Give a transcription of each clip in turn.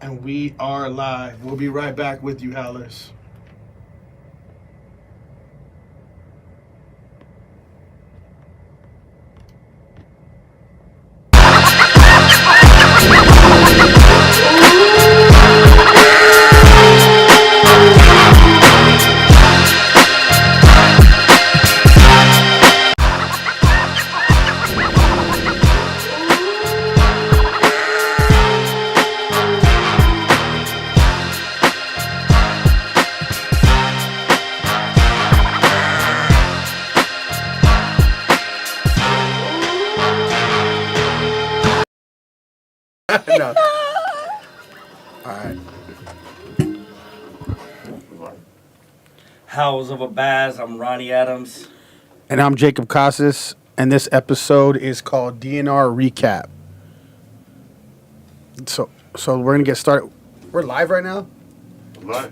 And we are live. We'll be right back with you, Howlers. No. All right. House of a Baz. I'm Ronnie Adams. And I'm Jacob Casas, and this episode is called D&R Recap. So we're gonna get started. We're live right now. Right.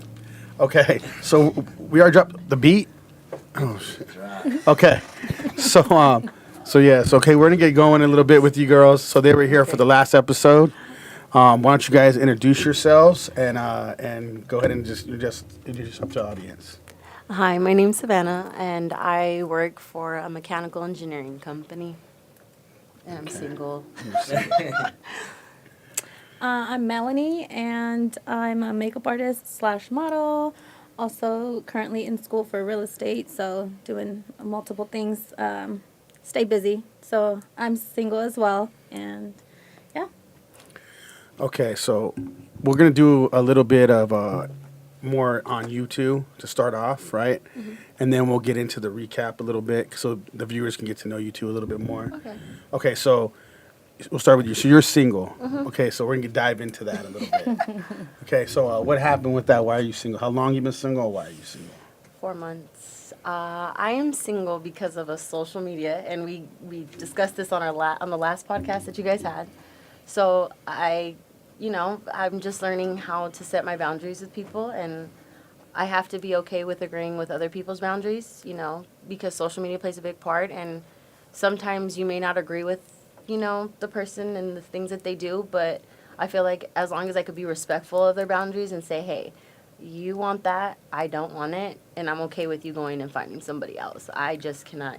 Okay. So we are dropped the beat. Oh shit. Okay. So yeah. So okay, we're gonna get going a little bit with you girls. So they were here for the last episode. Why don't you guys introduce yourselves and go ahead and just introduce yourself to the audience. Hi, my name's Savannah, and I work for a mechanical engineering company. And I'm single. I'm Melanie, and I'm a makeup artist / model. Also, currently in school for real estate, so doing multiple things. Stay busy. So I'm single as well, and yeah. Okay, so we're gonna do a little bit of more on you two to start off, right? Mm-hmm. And then we'll get into the recap a little bit so the viewers can get to know you two a little bit more. Okay. Okay, so we'll start with you. So you're single. Mm-hmm. Okay, so we're gonna dive into that a little bit. Okay, so what happened with that? Why are you single? How long you been single? Why are you single? 4 months. I am single because of a social media, and we discussed this on on the last podcast that you guys had. So I'm just learning how to set my boundaries with people, and I have to be okay with agreeing with other people's boundaries, because social media plays a big part, and sometimes you may not agree with, the person and the things that they do, but I feel like as long as I could be respectful of their boundaries and say, hey, you want that, I don't want it, and I'm okay with you going and finding somebody else. I just cannot,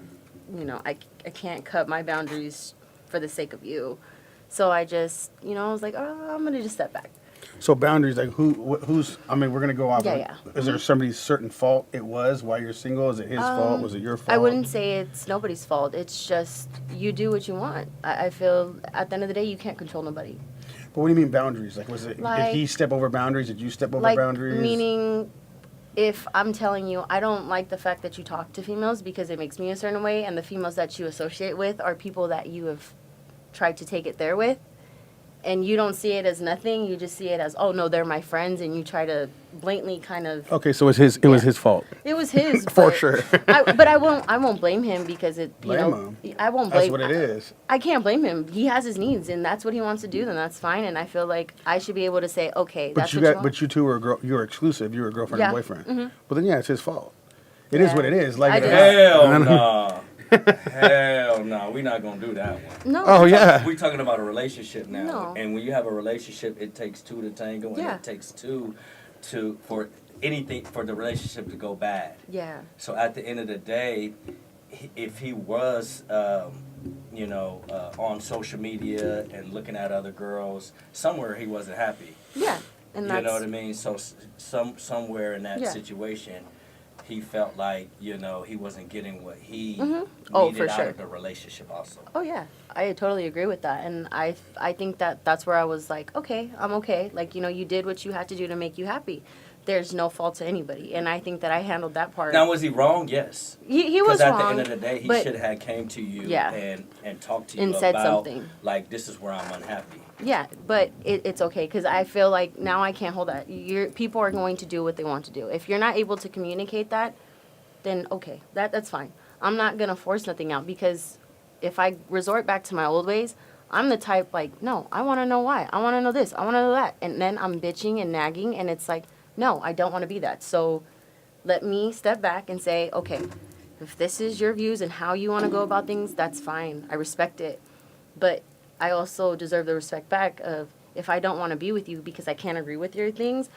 I can't cut my boundaries for the sake of you. So I just, I was like, oh, I'm going to just step back. So boundaries, like who's? I mean, we're gonna go off. Yeah. Is there somebody's certain fault it was why you're single? Is it his fault? Was it your fault? I wouldn't say it's nobody's fault. It's just you do what you want. I feel at the end of the day, you can't control nobody. But what do you mean boundaries? Like, did he step over boundaries? Did you step over boundaries? Meaning, if I'm telling you, I don't like the fact that you talk to females because it makes me a certain way, and the females that you associate with are people that you have tried to take it there with, and you don't see it as nothing. You just see it as, oh no, they're my friends, and you try to blatantly kind of. Okay, so it was his fault. It was his for sure. But I won't blame him because it. Blame him. I won't blame. That's what it is. I can't blame him. He has his needs, and that's what he wants to do. Then that's fine. And I feel like I should be able to say, okay, that's what you want. But you two were you were exclusive. You were girlfriend and boyfriend. Mm-hmm. Well, then it's his fault. It is what it is. Like hell no. Hell no, we're not gonna do that one. No. Oh yeah. We're talking about a relationship now, No. and when you have a relationship, it takes two to tango, and it takes two for anything for the relationship to go bad. Yeah. So at the end of the day, if he was, on social media and looking at other girls, somewhere he wasn't happy. Yeah. And You know what I mean? So somewhere in that Yeah. situation, he felt like, he wasn't getting what he Oh, needed for out sure. of the relationship also. Oh yeah, I totally agree with that, and I think that's where I was like, okay, I'm okay. Like you did what you had to do to make you happy. There's no fault to anybody, and I think that I handled that part. Now, was he wrong? Yes. He was wrong. Because at wrong. the end of the day, he should have came to you and talked to you and about, said something. Like, this is where I'm unhappy. Yeah, but it's okay because I feel like now I can't hold that. People are going to do what they want to do. If you're not able to communicate that, then okay, that's fine. I'm not gonna force nothing out because if I resort back to my old ways, I'm the type like, no, I want to know why. I want to know this. I want to know that. And then I'm bitching and nagging, and it's like, no, I don't want to be that. So let me step back and say, okay, if this is your views and how you want to go about things, that's fine. I respect it. But I also deserve the respect back of if I don't want to be with you because I can't agree with your things,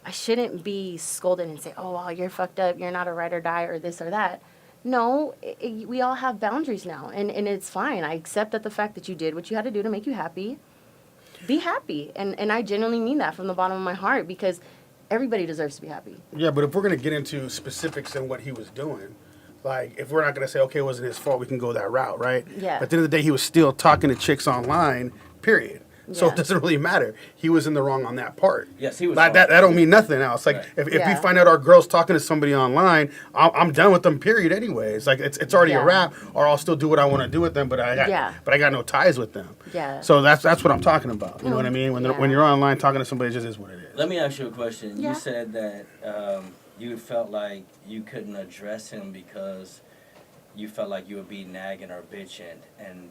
I shouldn't be scolded and say, oh, well, you're fucked up, you're not a ride or die or this or that. No, we all have boundaries now, and it's fine. I accept that the fact that you did what you had to do to make you happy. Be happy. And I genuinely mean that from the bottom of my heart, because everybody deserves to be happy. Yeah, but if we're going to get into specifics in what he was doing, like, if we're not going to say, okay, it wasn't his fault, we can go that route, right? Yeah. But at the end of the day, he was still talking to chicks online, period. So Yeah. it doesn't really matter. He was in the wrong on that part. Yes, he was Like, wrong. that don't mean nothing else. Like, Right. if we Yeah. find out our girl's talking to somebody online, I'm done with them, period, anyways. Like, it's already a Yeah. wrap, or I'll still do what I want to do with them, but I got no ties with them. Yeah. So that's what I'm talking about. You know what I mean? Yeah. When you're online talking to somebody, it just is what it is. Let me ask you a question. Yeah. You said that you felt like you couldn't address him because you felt like you would be nagging or bitching, and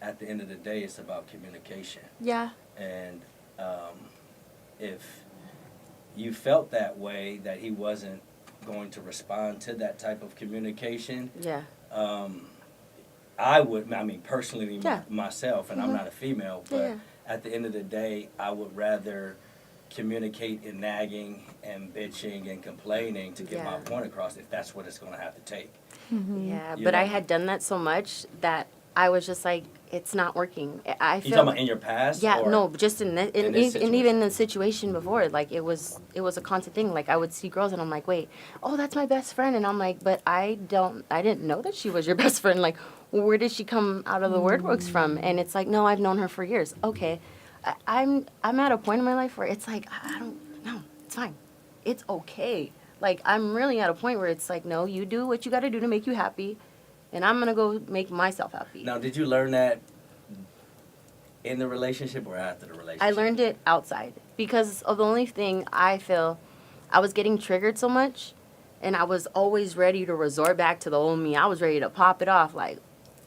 at the end of the day, it's about communication. Yeah. And if you felt that way, that he wasn't going to respond to that type of communication, Yeah. I would, I mean, personally, Yeah. myself, and I'm not a female, but Yeah. at the end of the day, I would rather communicate in nagging and bitching and complaining to get my Yeah. point across, if that's what it's going to have to take. Yeah, You but I know? had done that so much that I was just like, it's not working. I You feel talking about in your past? yeah, or- no, just in this, in this and even the situation before, like it was a constant thing. Like I would see girls and I'm like, wait, oh, that's my best friend, and I'm like, but I didn't know that she was your best friend. Like, where did she come out of the word books from? And it's like, no, I've known her for years. Okay, I'm at a point in my life where it's like, I don't know, it's fine, it's okay. Like I'm really at a point where it's like, no, you do what you got to do to make you happy, and I'm gonna go make myself happy. Now, did you learn that in the relationship or after the relationship? I learned it outside because of the only thing I feel I was getting triggered so much, and I was always ready to resort back to the old me. I was ready to pop it off, like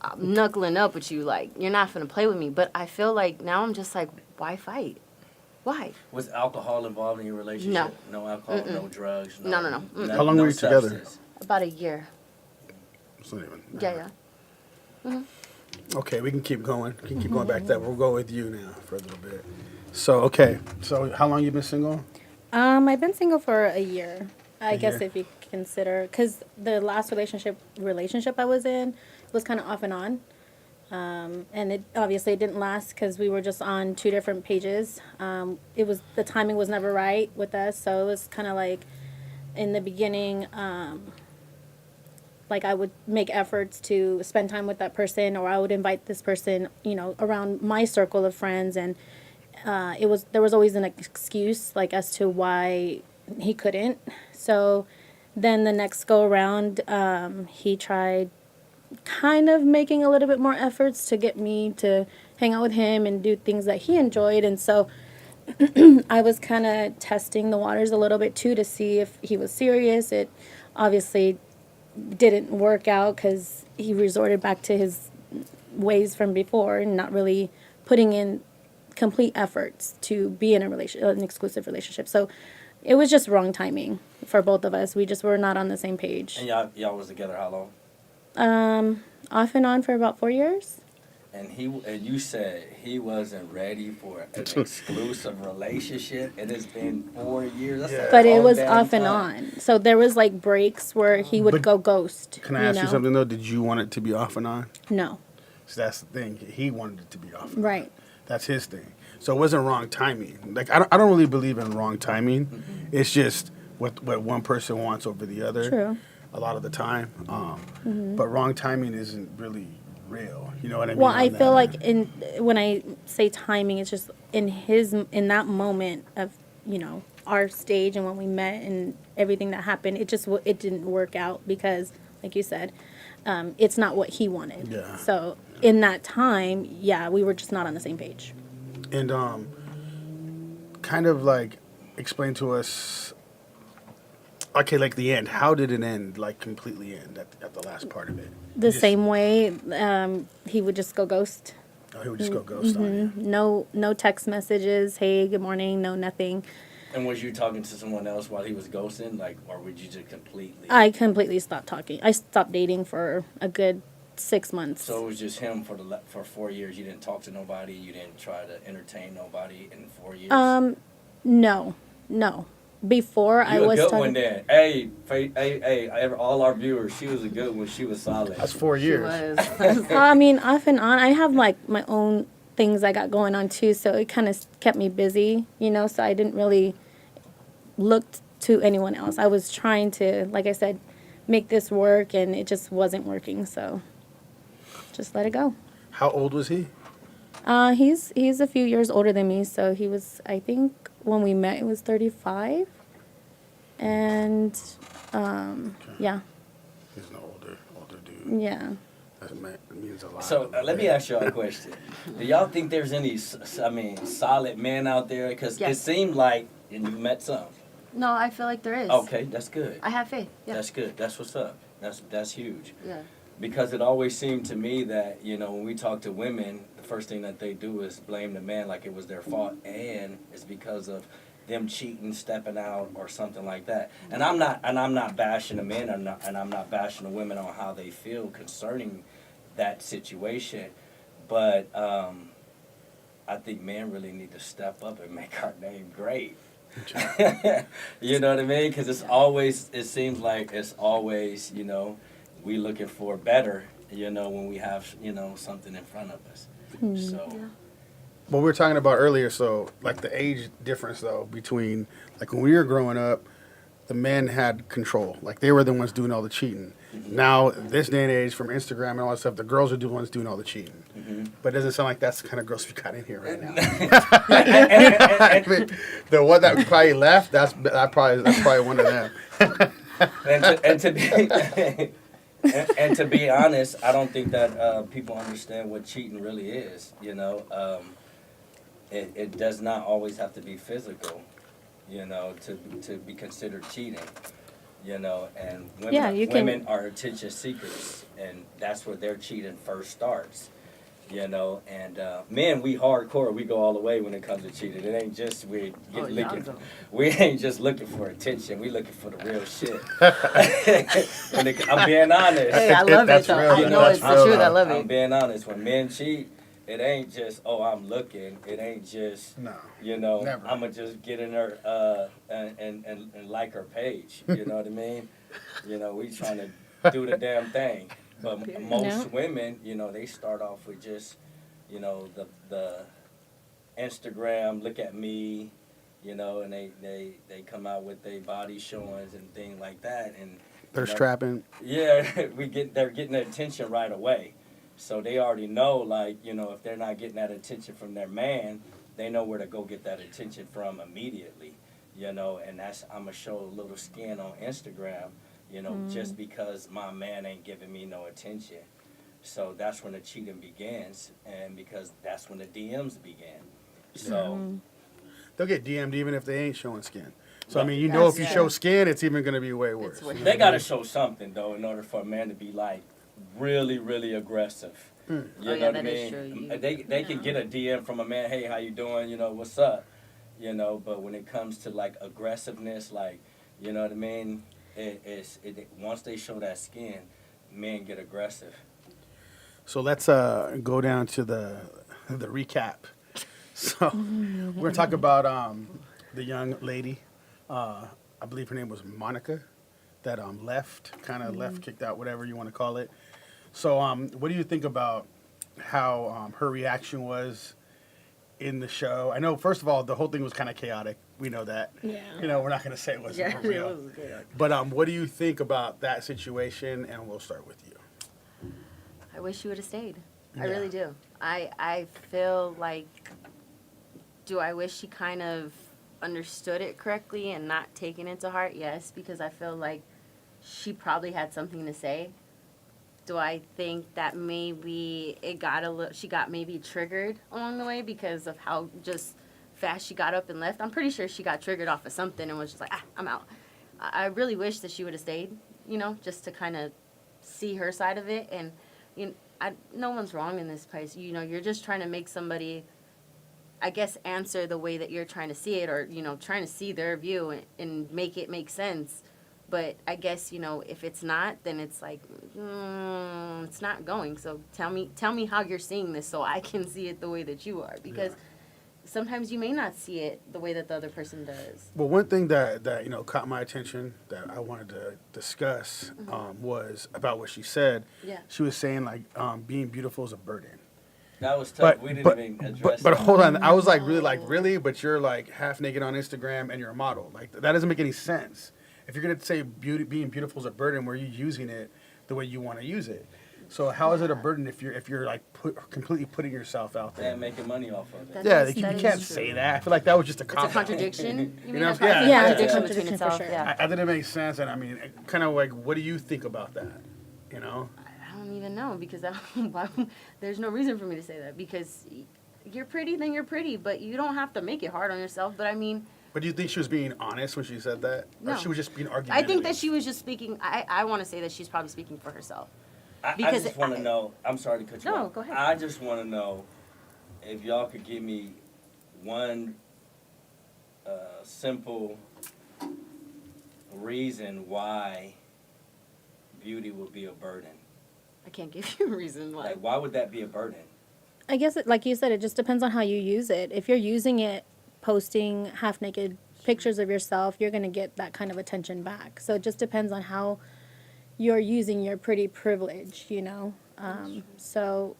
I'm knuckling up with you, like you're not gonna play with me. But I feel like now I'm just like, why fight? Why? Was alcohol involved in your relationship? No. No alcohol, no drugs? No. Mm-mm. How long were you together? substance? About a year. It's not even. Yeah. Okay, we can keep going. We can keep going back to that. We'll go with you now for a little bit. So, okay. So, how long you been single? I've been single for a year. I guess year. if you consider, because the last relationship I was in was kind of off and on. And it obviously didn't last because we were just on two different pages. The timing was never right with us, so it was kind of like in the beginning, like I would make efforts to spend time with that person, or I would invite this person, around my circle of friends, and there was always an excuse like as to why he couldn't. So then the next go around, he tried kind of making a little bit more efforts to get me to hang out with him and do things that he enjoyed. And so I was kind of testing the waters a little bit too to see if he was serious. It obviously didn't work out because he resorted back to his ways from before and not really putting in complete efforts to be in an exclusive relationship. So it was just wrong timing for both of us. We just were not on the same page. And y'all was together how long? Off and on for about 4 years. And you said he wasn't ready for an exclusive relationship, and it's been 4 years. That's a But it long was damn off and time. on. So there was like breaks where he would But go ghost. Can I ask you something, though? Did you want it to be off and on? No. So that's the thing. He wanted it to be off and on. Right. That's his thing. So it wasn't wrong timing. Like, I don't really believe in wrong timing. Mm-hmm. It's just what one person wants over the other. True. A lot of the time. But wrong timing isn't really real. You know what I mean? Well, I on feel that like when I say timing, it's just in that moment of, our stage and when we met and everything that happened, it didn't work out because, like you said, it's not what he wanted. Yeah. So in that time, we were just not on the same page. And kind of like explain to us, okay, like the end. How did it end? Like completely end at the last part of it? The Just- same way, he would just go ghost. Oh, he would just go ghost on you. No text messages. Hey, good morning. No, nothing. And was you talking to someone else while he was ghosting, or would you just completely? I completely stopped talking. I stopped dating for a good 6 months. So it was just him for 4 years. You didn't talk to nobody. You didn't try to entertain nobody in 4 years. No. Before I You a was good talking. one then. Hey, all our viewers, she was a good one. She was solid. That's 4 She years. was. I mean, off and on. I have like my own things I got going on too, so it kind of kept me busy, so I didn't really look to anyone else. I was trying to, like I said, make this work, and it just wasn't working, so just let it go. How old was he? He's a few years older than me, so he was, I think, when we met, it was 35, and yeah, He's an older dude. yeah. That means a lot. So let me ask y'all a question. Do y'all think there's any, solid men out there? Because it Yes. seemed like, and you met some. No, I feel like there is. Okay, that's good. I have faith. Yeah. That's good. That's what's up. That's huge. Yeah. Because it always seemed to me that, when we talk to women, the first thing that they do is blame the man like it was their fault, and it's because of them cheating, stepping out, or something like that. And I'm not bashing the men, and I'm not bashing the women on how they feel concerning that situation. But I think men really need to step up and make our name great. You know what I mean? Because it seems like it's always, we looking for better, when we have, something in front of us. So, Yeah. What we were talking about earlier, so like the age difference though between like when we were growing up, the men had control. Like they were the ones doing all the cheating. Now this day and age, from Instagram and all that stuff, the girls are the ones doing all the cheating. But it doesn't sound like that's the kind of girls we got in here right now. I mean, the one that probably left, that's probably one of them. and to be honest, I don't think that people understand what cheating really is. It does not always have to be physical, to be considered cheating. And women, Yeah, you can- women are attention seekers, and that's where their cheating first starts. And men, we hardcore. We go all the way when it comes to cheating. It ain't just we ain't just looking for attention. We looking for the real shit. I'm being honest. Hey, I love it That's though. real, I though. know That's it's the real, truth. I though. love I'm it. being honest. When men cheat, it ain't just, I'm looking. It ain't just, No. Never. I'm going to just get in her and like her page. You know what I mean? We trying to do the damn thing. But most No. women, they start off with just, the Instagram, look at me, and they come out with their body showings and things like that. And Thirst trapping. yeah, they're getting the attention right away. So they already know, like, if they're not getting that attention from their man, they know where to go get that attention from immediately, and I'm going to show a little skin on Instagram, just because my man ain't giving me no attention. So that's when the cheating begins, and because that's when the DMs begin. So They'll get DM'd even if they ain't showing skin. So I Right. mean, if you Yeah. show skin, it's even going to be way worse. It's way- they got to show something, though, in order for a man to be, like, really, really aggressive. You know yeah, what I that is mean? true. They can get a DM from a man, hey, how you doing? What's up? But when it comes to, like, aggressiveness, like, you know what I mean? Once they show that skin, men get aggressive. So let's go down to the recap. So we're gonna talk about the young lady. I believe her name was Monica, that left, kicked out, whatever you want to call it. So what do you think about how her reaction was in the show? I know, first of all, the whole thing was kind of chaotic. We know that. Yeah. We're not gonna say it wasn't for real. But what do you think about that situation? And we'll start with you. I wish you would have stayed. I Yeah. really do. I feel like, do I wish she kind of understood it correctly and not taken it to heart? Yes, because I feel like she probably had something to say. Do I think that maybe she got maybe triggered along the way because of how just fast she got up and left? I'm pretty sure she got triggered off of something and was just like, I'm out. I really wish that she would have stayed, just to kind of see her side of it. And no one's wrong in this place. You're just trying to make somebody, I guess, answer the way that you're trying to see it, or trying to see their view and make it make sense. But I guess, if it's not, then it's like, it's not going. So tell me how you're seeing this so I can see it the way that you are. Because sometimes you may not see it the way that the other person does. Well, one thing that caught my attention that I wanted to discuss was about what she said. Yeah. She was saying like being beautiful is a burden. That was tough. We didn't even address but that. hold on, I was like really, but you're like half naked on Instagram and you're a model. Like that doesn't make any sense. If you're gonna say being beautiful is a burden, where you're using it the way you want to use it. So how is it a burden if you're like completely putting yourself out there? And making money off of it. That Yeah, is- you that is can't true. say that. I feel like that was just a It's a cop-out. contradiction. You mean know, a con- yeah. Yeah, contradiction it's a between contradiction for itself? sure. Yeah. I didn't make sense, and I mean, kind of like, what do you think about that? You know? I don't even know because there's no reason for me to say that because you're pretty, then you're pretty, but you don't have to make it hard on yourself. But I mean, But do you think she was being honest when she said that, No. or she was just being argumentative? I think that she was just speaking. I want to say that she's probably speaking for herself. I Because just want to know. I'm sorry to cut you No, off. go ahead. I just want to know if y'all could give me one simple reason why beauty would be a burden. I can't give you a reason why. Like, why would that be a burden? I guess, like you said, it just depends on how you use it. If you're using it, posting half naked pictures of yourself, you're going to get that kind of attention back. So it just depends on how you're using your pretty privilege, So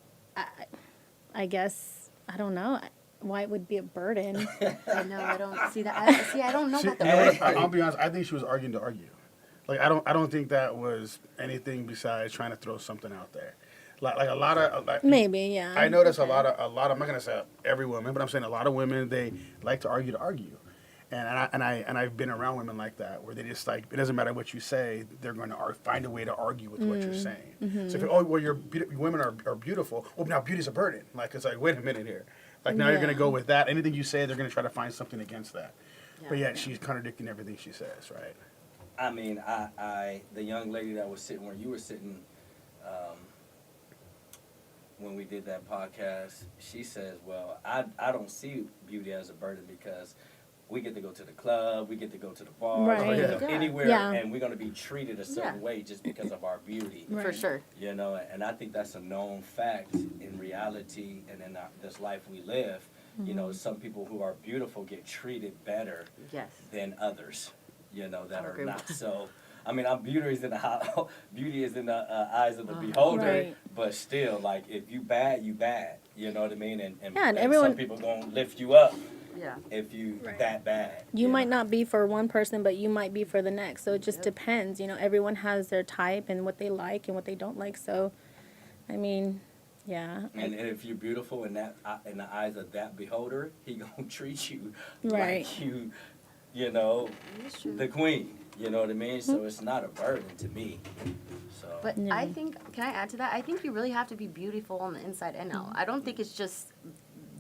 I guess, I don't know why it would be a burden. I know. I don't see that. I don't know about the You know burden. what? I'll be honest. I think she was arguing to argue. Like I don't think that was anything besides trying to throw something out there. Like a lot of Maybe, yeah. I notice a lot of I'm not gonna say every woman, but I'm saying a lot of women, they like to argue, and I've been around women like that where they just like, it doesn't matter what you say, they're going to find a way to argue with what you're saying. So if women are beautiful, well now beauty's a burden. Like it's like, wait a minute here, like now you're gonna Yeah. go with that. Anything you say, they're gonna try to find something against that. Yeah. But yet she's contradicting everything she says, right? I mean, the young lady that was sitting where you were sitting, when we did that podcast, she says, well, I don't see beauty as a burden because we get to go to the club, we get to go to the bar, Right. we get to go Yeah. anywhere, Yeah. and we're going to be treated a certain Yeah. way just because of our beauty. Right. For sure. And I think that's a known fact in reality and in this life we live. Some people who are beautiful get treated better Yes. than others, that I are agree with not. that. So, I mean, beauty is in the eyes of the beholder, Right. but still, like, if you bad, you bad. You know what I mean? And Yeah, and some everyone- people gonna lift you up Yeah. if you Right. that bad. You know? might not be for one person, but you might be for the next. So it just Yep. depends. Everyone has their type and what they like and what they don't like. So, I mean, yeah. And if you're beautiful in in the eyes of that beholder, he gonna treat you Right. like you That's true. the queen. You know what I mean? So it's not a burden to me. So But Yeah. I think, can I add to that? I think you really have to be beautiful on the inside and out. I don't think it's just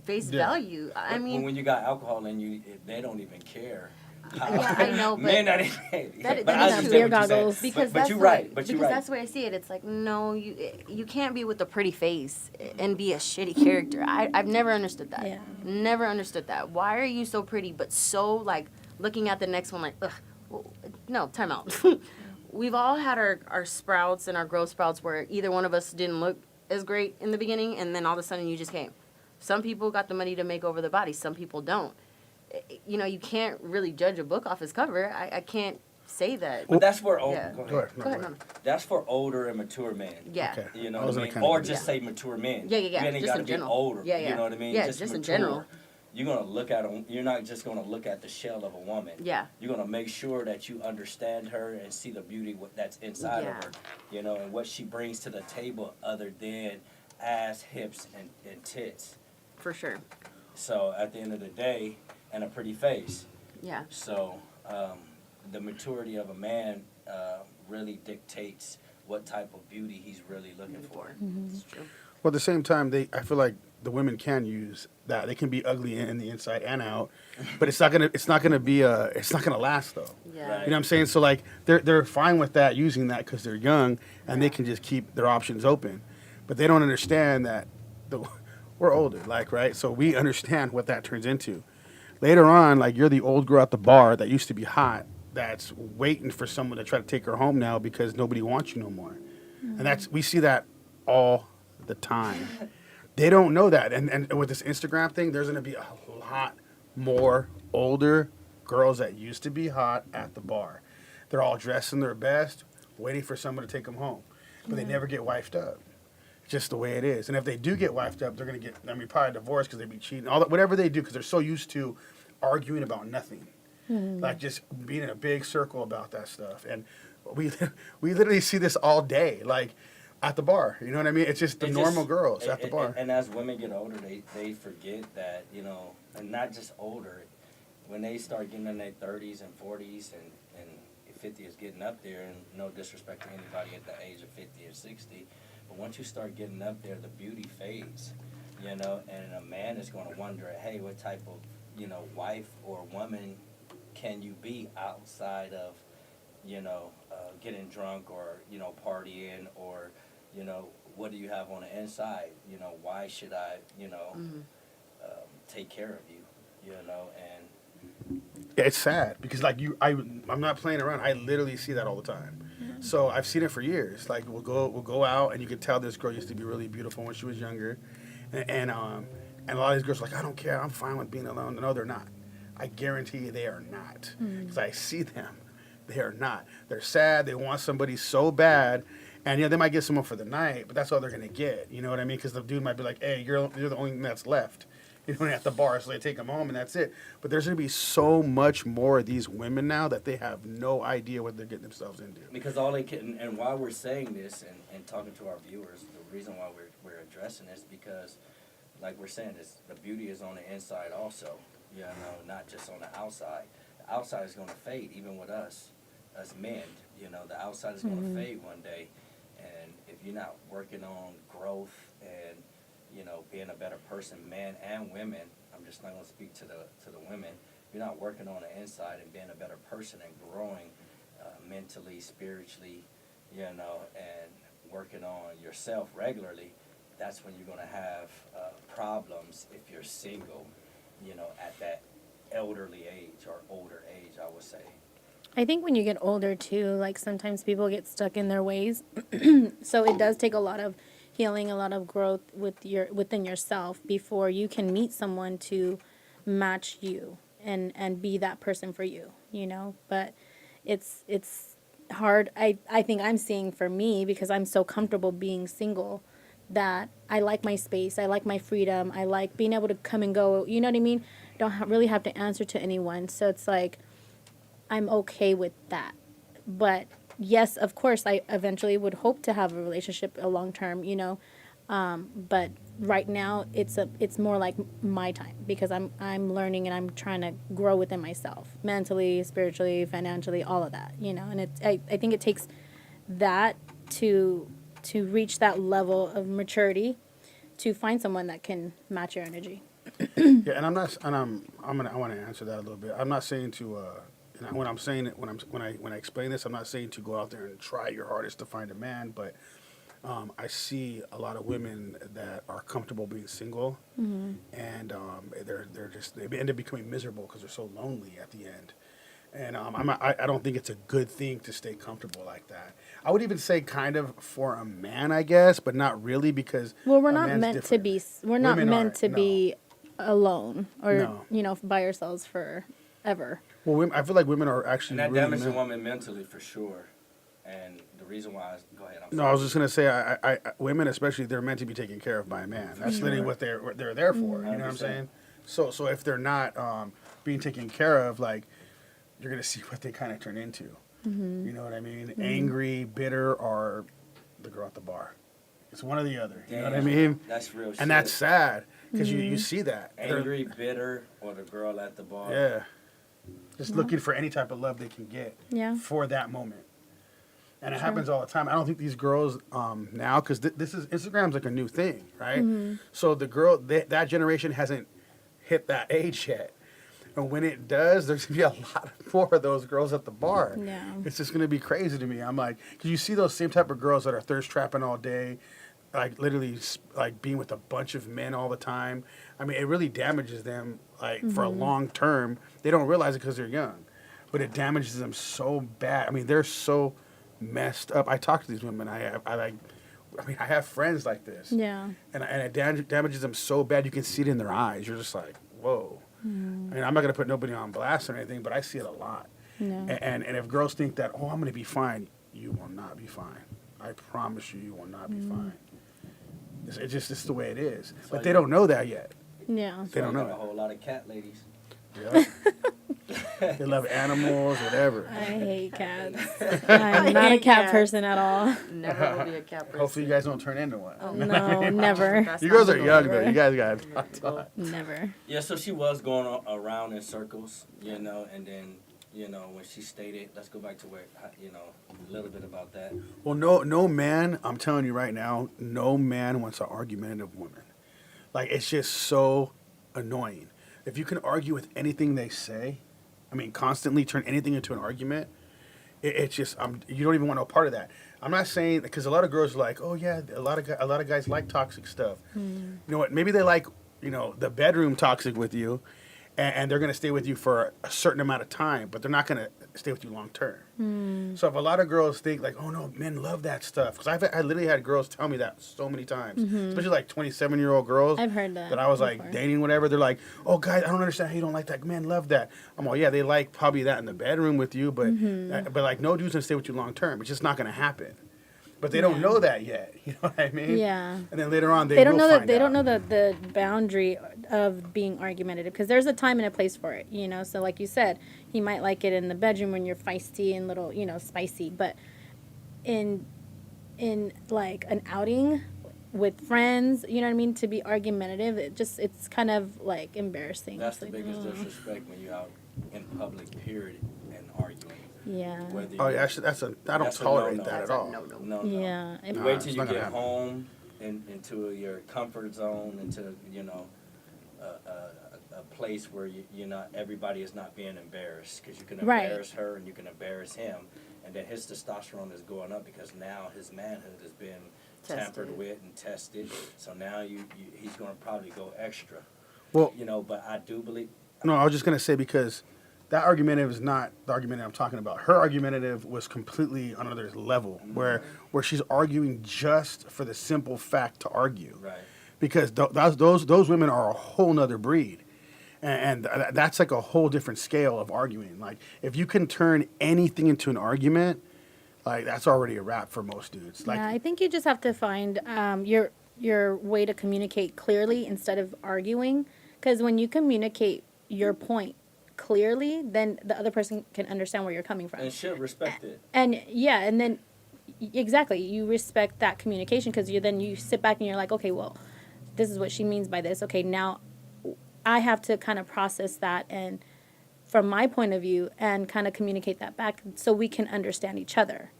face Yeah. value. I mean, when you got alcohol in you, they don't even care. yeah, I know, but Men not even. That- but that I is understand true. Beer what you're saying. goggles. because but that's you're the right. way, But you're because right. that's the way I see it. It's like, no, you can't be with a pretty face and be a shitty character. I've never understood that. Yeah. Never understood that. Why are you so pretty but so like looking at the next one like, ugh, well, no, time out. We've all had our sprouts and our growth sprouts where either one of us didn't look as great in the beginning and then all of a sudden you just came. Some people got the money to make over the body. Some people don't. You can't really judge a book off its cover. I can't say that. But that's for old. Yeah. Go Go ahead. ahead. No, Go ahead, no. That's for older and mature men. Yeah. Okay. You know I what was I gonna mean? kinda Or do just that. say mature men. Yeah, yeah, yeah. You ain't Just got to in be general. older. Yeah, yeah. You know what I mean? Yeah, just in general. You're gonna look at them. You're not just gonna look at the shell of a woman. Yeah. You're gonna make sure that you understand her and see the beauty that's inside Yeah. of her. And what she brings to the table other than ass, hips, and tits. For sure. So at the end of the day, and a pretty face. Yeah. So the maturity of a man really dictates what type of beauty he's really looking for. It's true. Well, at the same time, I feel like the women can use that. They can be ugly in the inside and out, but it's not gonna last though. Yeah. Right. You know what I'm saying? So like they're fine with that, using that because they're young and they can just keep their options open, but they don't understand that we're older, like, right? So we understand what that turns into. Later on, like, you're the old girl at the bar that used to be hot, that's waiting for someone to try to take her home now because nobody wants you no more. And we see that all the time. They don't know that. And with this Instagram thing, there's going to be a lot more older girls that used to be hot at the bar. They're all dressing their best, waiting for someone to take them home. But they never get wifed up. It's just the way it is. And if they do get wifed up, they're going to get, probably divorced because they be cheating. Whatever they do, because they're so used to arguing about nothing. Like just being in a big circle about that stuff. And we literally see this all day, like at the bar. You know what I mean? It's just the normal girls at the bar. And as women get older, they forget that, and not just older, when they start getting in their 30s and 40s and 50 is getting up there, and no disrespect to anybody at the age of 50 or 60, but once you start getting up there, the beauty fades, and a man is going to wonder, hey, what type of, wife or woman can you be outside of, getting drunk or, partying or, what do you have on the inside? Why should I, take care of you, and It's sad because I'm not playing around. I literally see that all the time. So I've seen it for years. Like we'll go out and you can tell this girl used to be really beautiful when she was younger, and a lot of these girls are like, I don't care, I'm fine with being alone. No, they're not. I guarantee you they are not, because I see them. They are not. They're sad. They want somebody so bad, and they might get someone for the night, but that's all they're gonna get. You know what I mean? Because the dude might be like, hey, you're the only thing that's left. At the bar, so they take them home and that's it. But there's going to be so much more of these women now that they have no idea what they're getting themselves into. Because all they can, and while we're saying this and talking to our viewers, the reason why we're addressing this, because like we're saying, the beauty is on the inside also, not just on the outside. The outside is going to fade, even with us as men. The outside is going to fade one day, and if you're not working on growth and being a better person, men and women. I'm just not going to speak to the women. If you're not working on the inside and being a better person and growing mentally, spiritually, and working on yourself regularly, that's when you're going to have problems if you're single, at that elderly age or older age, I would say. I think when you get older too, like sometimes people get stuck in their ways. So it does take a lot of healing, a lot of growth within yourself before you can meet someone to match you and be that person for you, But it's hard. I think I'm seeing for me, because I'm so comfortable being single, that I like my space, I like my freedom, I like being able to come and go, you know what I mean? Don't really have to answer to anyone. So it's like I'm okay with that. But yes, of course, I eventually would hope to have a relationship, a long term, but right now it's more like my time, because I'm learning and I'm trying to grow within myself, mentally, spiritually, financially, all of that, And I think it takes that to reach that level of maturity to find someone that can match your energy. Yeah, and I want to answer that a little bit. I'm not saying to. When I'm saying it, when I explain this, I'm not saying to go out there and try your hardest to find a man, but I see a lot of women that are comfortable being single, and they end up becoming miserable because they're so lonely at the end. And I don't think it's a good thing to stay comfortable like that. I would even say kind of for a man, I guess, but not really, because we're not meant to be. We're not meant to be alone or by ourselves forever. Well, I feel like women are actually. And that really damages a woman mentally for sure. And the reason why, go ahead. No, I was just gonna say, I women especially, they're meant to be taken care of by a man. That's literally what they're there for. You know what I'm saying? So if they're not being taken care of, like, you're gonna see what they kind of turn into. You know what I mean? Angry, bitter, or the girl at the bar. It's one or the other. You know what I mean? That's real shit. And that's sad because you see that. Angry, bitter, or the girl at the bar. Yeah. Just looking for any type of love they can get for that moment. And it happens all the time. I don't think these girls now, because this is Instagram's like a new thing, right? So the girl, that generation hasn't hit that age yet. And when it does, there's going to be a lot more of those girls at the bar. Yeah. It's just going to be crazy to me. I'm like, because you see those same type of girls that are thirst trapping all day, like literally like being with a bunch of men all the time. I mean, it really damages them like for a long term. They don't realize it because they're young. but it damages them so bad. I mean, they're so messed up. I talk to these women. I have friends like this. Yeah. And it damages them so bad. You can see it in their eyes. You're just like, whoa. I mean, I'm not gonna put nobody on blast or anything, but I see it a lot. No. And if girls think that, oh, I'm gonna be fine, you will not be fine. I promise you, you will not be fine. It's the way it is. But they don't know that yet. Yeah. They don't know A that. whole lot of cat ladies. Yeah. They love animals, whatever. I hate cats. I'm not a hate cat cats. person at all. Never will be a cat person. Hopefully, you guys don't turn into one. No, never. That's You not girls are legal. young though. You guys got. Never. Yeah, so she was going around in circles, you know, and then, you know, when she stated, let's go back to where, you know, a little bit about that. Well, no man. I'm telling you right now, no man wants an argumentative woman. Like, it's just so annoying. If you can argue with anything they say, I mean, constantly turn anything into an argument, it's just you don't even want no part of that. I'm not saying, because a lot of girls are like, oh yeah, a lot of guys like toxic stuff. You know what? Maybe they like, you know, the bedroom toxic with you, and they're gonna stay with you for a certain amount of time, but they're not gonna stay with you long term. So if a lot of girls think like, oh no, men love that stuff, because I literally had girls tell me that so many times, especially like 27-year-old girls. I've heard that. That I was before. like dating, whatever. They're like, oh guys, I don't understand how you don't like that. Men love that. I'm like, yeah, they like probably that in the bedroom with you, but like no dude's gonna stay with you long term. It's just not gonna happen. But they don't know that yet. You know what I mean? Yeah. And then later on, They don't know that find they out. don't know the boundary of being argumentative, because there's a time and a place for it, you know. So like you said, he might like it in the bedroom when you're feisty and little, you know, spicy, but in like an outing with friends, you know what I mean, to be argumentative, it's kind of like embarrassing. That's It's the like, biggest ugh. disrespect when you're out in public, period, and arguing. Yeah. Whether Oh you- yeah, I don't That's a tolerate no-no. that That's at a all. no. No. Yeah. You No, wait it's till you not gonna get happen. home into your comfort zone, into, you know, a place where you're not, everybody is not being embarrassed, because you can Right. embarrass her and you can embarrass him, and then his testosterone is going up because now his manhood has been tampered Tested. with and tested. So now he's going to probably go extra. Well, You know, but I do believe. no, I was just gonna say, because that argumentative is not the argumentative I'm talking about. Her argumentative was completely on another level, where she's arguing just for the simple fact to argue. Right. Because those women are a whole nother breed, and that's like a whole different scale of arguing. Like, if you can turn anything into an argument, like, that's already a wrap for most dudes. Like, Yeah, I think you just have to find your way to communicate clearly instead of arguing. Because when you communicate your point clearly, then the other person can understand where you're coming from. And should respect it. And yeah, and then exactly, you respect that communication, because then you sit back and you're like, okay, well, this is what she means by this. Okay, now I have to kind of process that and from my point of view and kind of communicate that back so we can understand each other.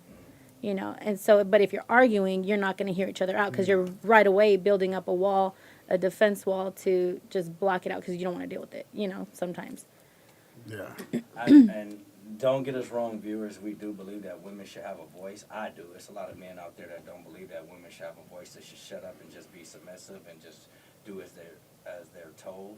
You know, and so, but if you're arguing, you're not going to hear each other out, because you're right away building up a wall, a defense wall, to just block it out because you don't want to deal with it, you know, sometimes. yeah. And don't get us wrong, viewers. We do believe that women should have a voice. I do. It's a lot of men out there that don't believe that women should have a voice. They should shut up and just be submissive and just do as they're told.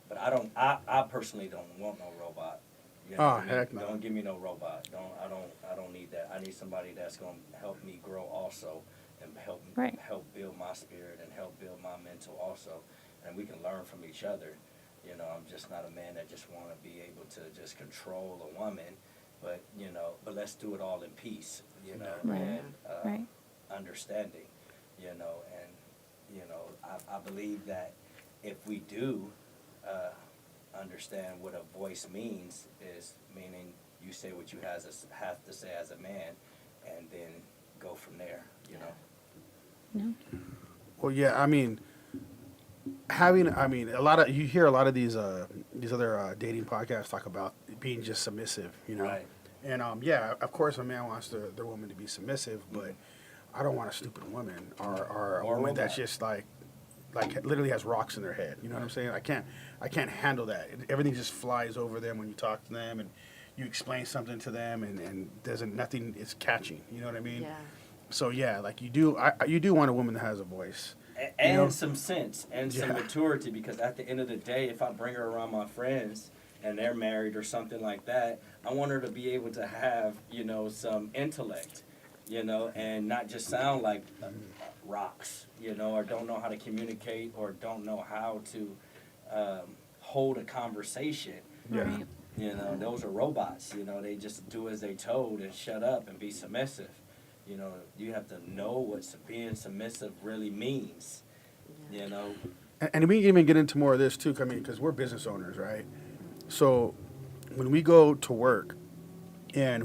But I personally don't want no robot. You know Oh, what I mean? heck no. Don't give me no robot. I don't need that. I need somebody that's gonna help me grow also, and help build my spirit and help build my mental also, and we can learn from each other. You know, I'm just not a man that just want to be able to just control a woman, but let's do it all in peace. You know, Right. and Right. understanding. You know, and I believe that if we do understand what a voice means, is meaning you say what you have to say as a man, and then go from there. You know. No. Well, yeah. I mean, you hear a lot of these other dating podcasts talk about being just submissive. You know. Right. And yeah, of course, a man wants their woman to be submissive, but I don't want a stupid woman or a Or a woman that's robot. just like literally has rocks in their head. You know what I'm saying? I can't handle that. Everything just flies over them when you talk to them, and you explain something to them, and nothing is catching. You know what I mean? Yeah. So yeah, like you do want a woman that has a voice. And know? some sense and some Yeah. maturity, because at the end of the day, if I bring her around my friends, and they're married or something like that, I want her to be able to have, you know, some intellect, you know, and not just sound like rocks, you know, or don't know how to communicate or don't know how to hold a conversation. Yeah. Right. You know, those are robots. You know, they just do as they told and shut up and be submissive. You know, you have to know what being submissive really means. You know, And we can even get into more of this too. I mean, because we're business owners, right? So when we go to work, and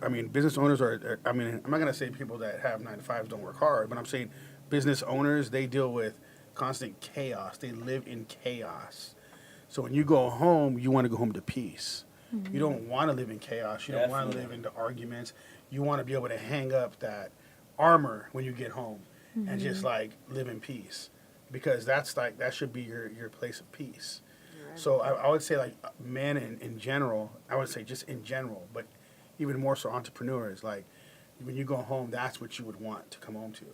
I mean, business owners I mean, I'm not gonna say people that have 9 to 5s don't work hard, but I'm saying business owners, they deal with constant chaos. They live in chaos. So when you go home, you want to go home to peace. You don't want to live in chaos. You don't want to live Definitely. into arguments. You want to be able to hang up that armor when you get home and just like live in peace, because that's like that should be your place of peace. So I would say like men in general, I would say just in general, but even more so entrepreneurs, like when you go home, that's what you would want to come home to.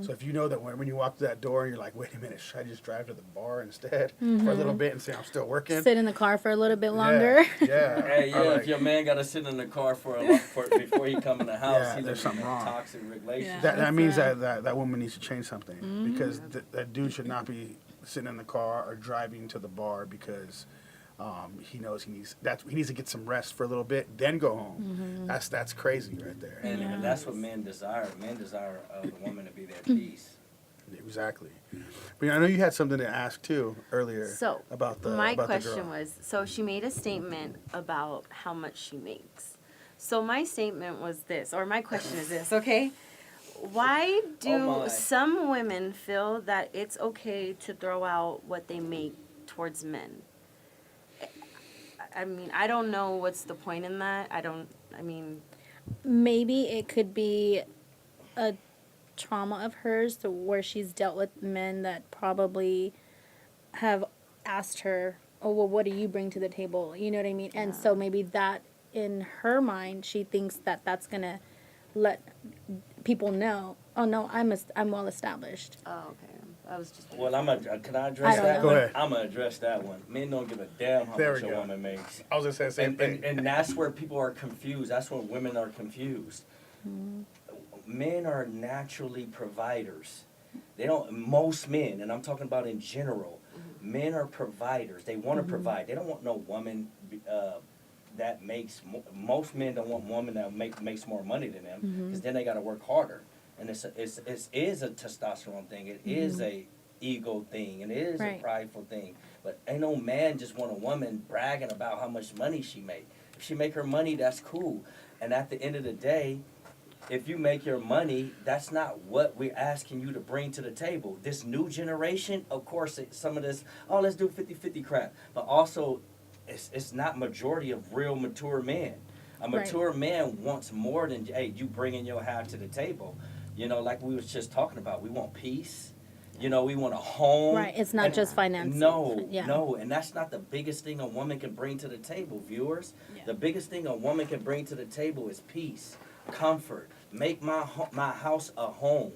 So if you know that when you walk through that door, you're like, wait a minute, should I just drive to the bar instead for a little bit and say I'm still working? Sit in the car for a little bit longer. Yeah. hey, yeah, Or like, if your man got to sit in the car before he come in the house, Yeah, he's there's in something a wrong. toxic relationship. that means That's that woman needs to change something, because that dude should not be sitting in the car or driving to the bar because he knows he needs to get some rest for a little bit, then go home. That's crazy right there. And that's what men desire. Men desire the woman to be their peace. Exactly. But I know you had something to ask too earlier. So about the my about the question girl. was, so she made a statement about how much she makes. So my statement was this, or my question is this, okay? Why do Oh my. some women feel that it's okay to throw out what they make towards men? I mean, I don't know what's the point in that. Maybe it could be a trauma of hers to where she's dealt with men that probably have asked her, oh, well, what do you bring to the table? You know what I mean? And so maybe that in her mind, she thinks that that's going to let people know, oh, no, I'm well established. Oh, okay. I was just. Well, can I address I don't that know. Go one? ahead. I'm gonna address that one. Men don't give a damn how There much we a go. woman makes. I was gonna say the same thing. And that's where people are confused. That's when women are confused. Men are naturally providers. Most men, and I'm talking about in general, men are providers. They want to provide. They don't want no woman that makes, most men don't want woman that makes more money than them, because then they got to work harder. And it is a testosterone thing. It is a ego thing. And it is Right. a prideful thing. But ain't no man just want a woman bragging about how much money she make. If she make her money, that's cool. And at the end of the day, if you make your money, that's not what we're asking you to bring to the table. This new generation, of course, some of this, oh, let's do 50-50 crap. But also, it's not majority of real mature men. A Right. mature man wants more than, hey, you bringing your half to the table. You know, like we was just talking about, we want peace. You know, we want a home. Right. It's not And- just finances. No, Yeah. no, and that's not the biggest thing a woman can bring to the table, viewers. Yeah. The biggest thing a woman can bring to the table is peace, comfort. Make my house a home.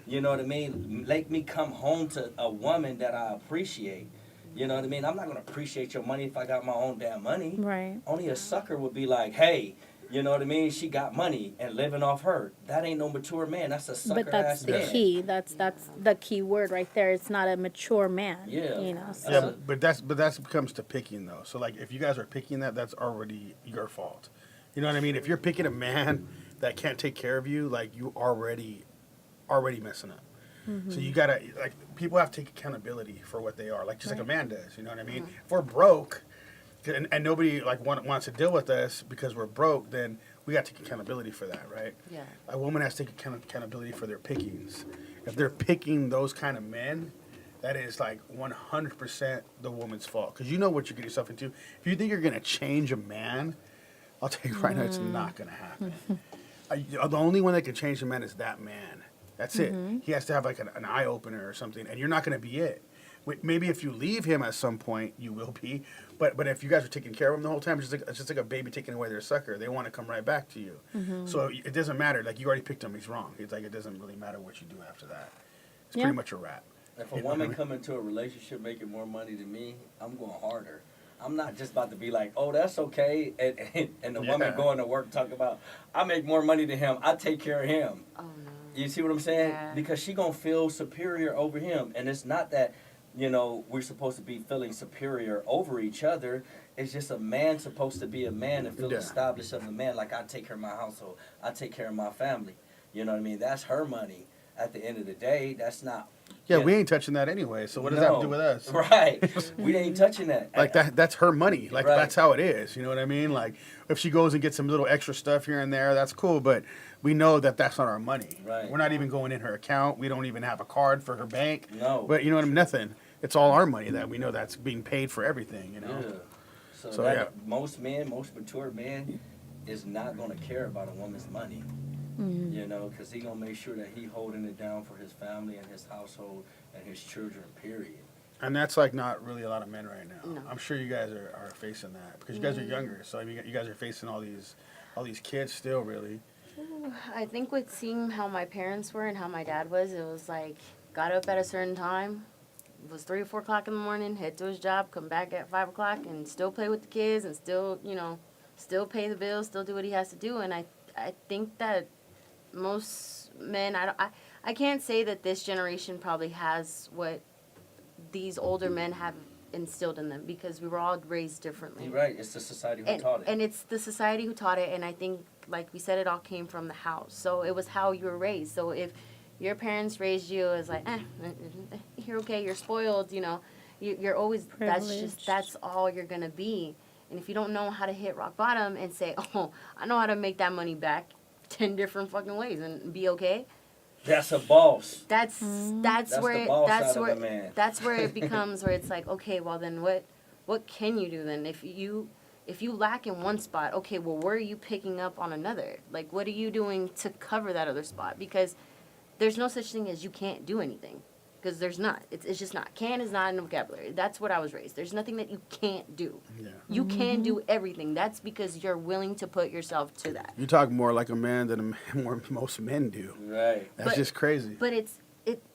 You know what I mean? Make me come home to a woman that I appreciate. You know what I mean? I'm not gonna appreciate your money if I got my own damn money. Right. Only a sucker would be like, hey, you know what I mean? She got money and living off her. That ain't no mature man. That's a sucker But that's ass the man. key. That's the key word right there. It's not a mature man. Yeah. You know. So. Yeah, but that becomes to picking though. So like if you guys are picking that's already your fault. You know what I mean? If you're picking a man that can't take care of you, like you already messing up. So you gotta like people have to take accountability for what they are, like just like a man does. You know what I mean? If we're broke, and nobody like wants to deal with us because we're broke, then we got to take accountability for that, right? Yeah. A woman has to take accountability for their pickings. If they're picking those kind of men, that is like 100% the woman's fault, because you know what you get yourself into. If you think you're gonna change a man, I'll tell you right now, it's not gonna happen. The only one that can change a man is that man. That's it. He has to have like an eye opener or something, and you're not gonna be it. Maybe if you leave him at some point, you will be. But if you guys are taking care of him the whole time, it's just like a baby taking away their sucker. They want to come right back to you. So it doesn't matter. Like you already picked him, he's wrong. It's like it doesn't really matter what you do after that. It's Yeah. pretty much a wrap. If a woman come into a relationship making more money than me, I'm going harder. I'm not just about to be like, oh, that's okay. And the woman Yeah. going to work talking about, I make more money than him. I take care of him. Oh no. You see what I'm saying? Yeah. Because she going to feel superior over him. And it's not that, we're supposed to be feeling superior over each other. It's just a man supposed to be a man and feel Yeah. established as a man. Like, I take care of my household. I take care of my family. You know what I mean? That's her money. At the end of the day, that's not. Yeah, we ain't touching that anyway. So what does that have to do with us? Right. We ain't touching that. Like that's her money. Like Right. that's how it is. You know what I mean? Like if she goes and gets some little extra stuff here and there, that's cool. But we know that that's not our money. Right. We're not even going in her account. We don't even have a card for her bank. No. But you know what I mean? Nothing. It's all our money that we know that's being paid for everything. You know. Yeah. So, that yeah. most mature men is not going to care about a woman's money. Mm-hmm. Because he going to make sure that he holding it down for his family and his household and his children, period. And that's like not really a lot of men right now. No. I'm sure you guys are facing that because you guys are younger. So I mean, you guys are facing all these kids still, really. I think with seeing how my parents were and how my dad was, it was like got up at a certain time. It was 3 or 4 o'clock in the morning, head to his job, come back at 5 o'clock, and still play with the kids and still, still pay the bills, still do what he has to do. And I think that most men, I can't say that this generation probably has what these older men have instilled in them because we were all raised differently. You're right. It's the society who taught it. And it's the society who taught it, and I think, like we said, it all came from the house. So it was how you were raised. So if your parents raised you as like, you're okay, you're spoiled, you're always, that's all you're going to be. And if you don't know how to hit rock bottom and say, oh, I know how to make that money back 10 different fucking ways and be okay. That's a boss. That's where the boss that's out of where a man. that's where it becomes where it's like, okay, well then what can you do then if you lack in one spot? Okay, well where are you picking up on another? Like what are you doing to cover that other spot? Because there's no such thing as you can't do anything. Because there's not. It's just not. Can is not in the vocabulary. That's what I was raised. There's nothing that you can't do. Yeah. You can do everything. That's because you're willing to put yourself to that. You talk more like a man than most men do. Right. That's just crazy. But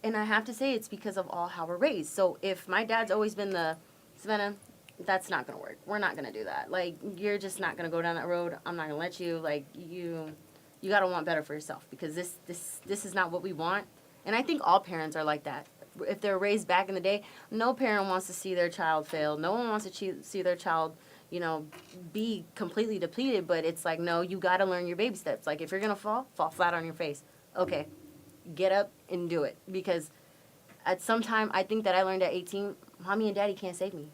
and I have to say it's because of all how we're raised. So if my dad's always been the, Savannah, that's not going to work. We're not going to do that. Like, you're just not going to go down that road. I'm not going to let you. Like, you got to want better for yourself because this is not what we want. And I think all parents are like that. If they're raised back in the day, no parent wants to see their child fail. No one wants to see their child, be completely depleted. But it's like, no, you got to learn your baby steps. Like, if you're going to fall flat on your face. Okay, get up and do it. Because at some time, I think that I learned at 18, mommy and daddy can't save me.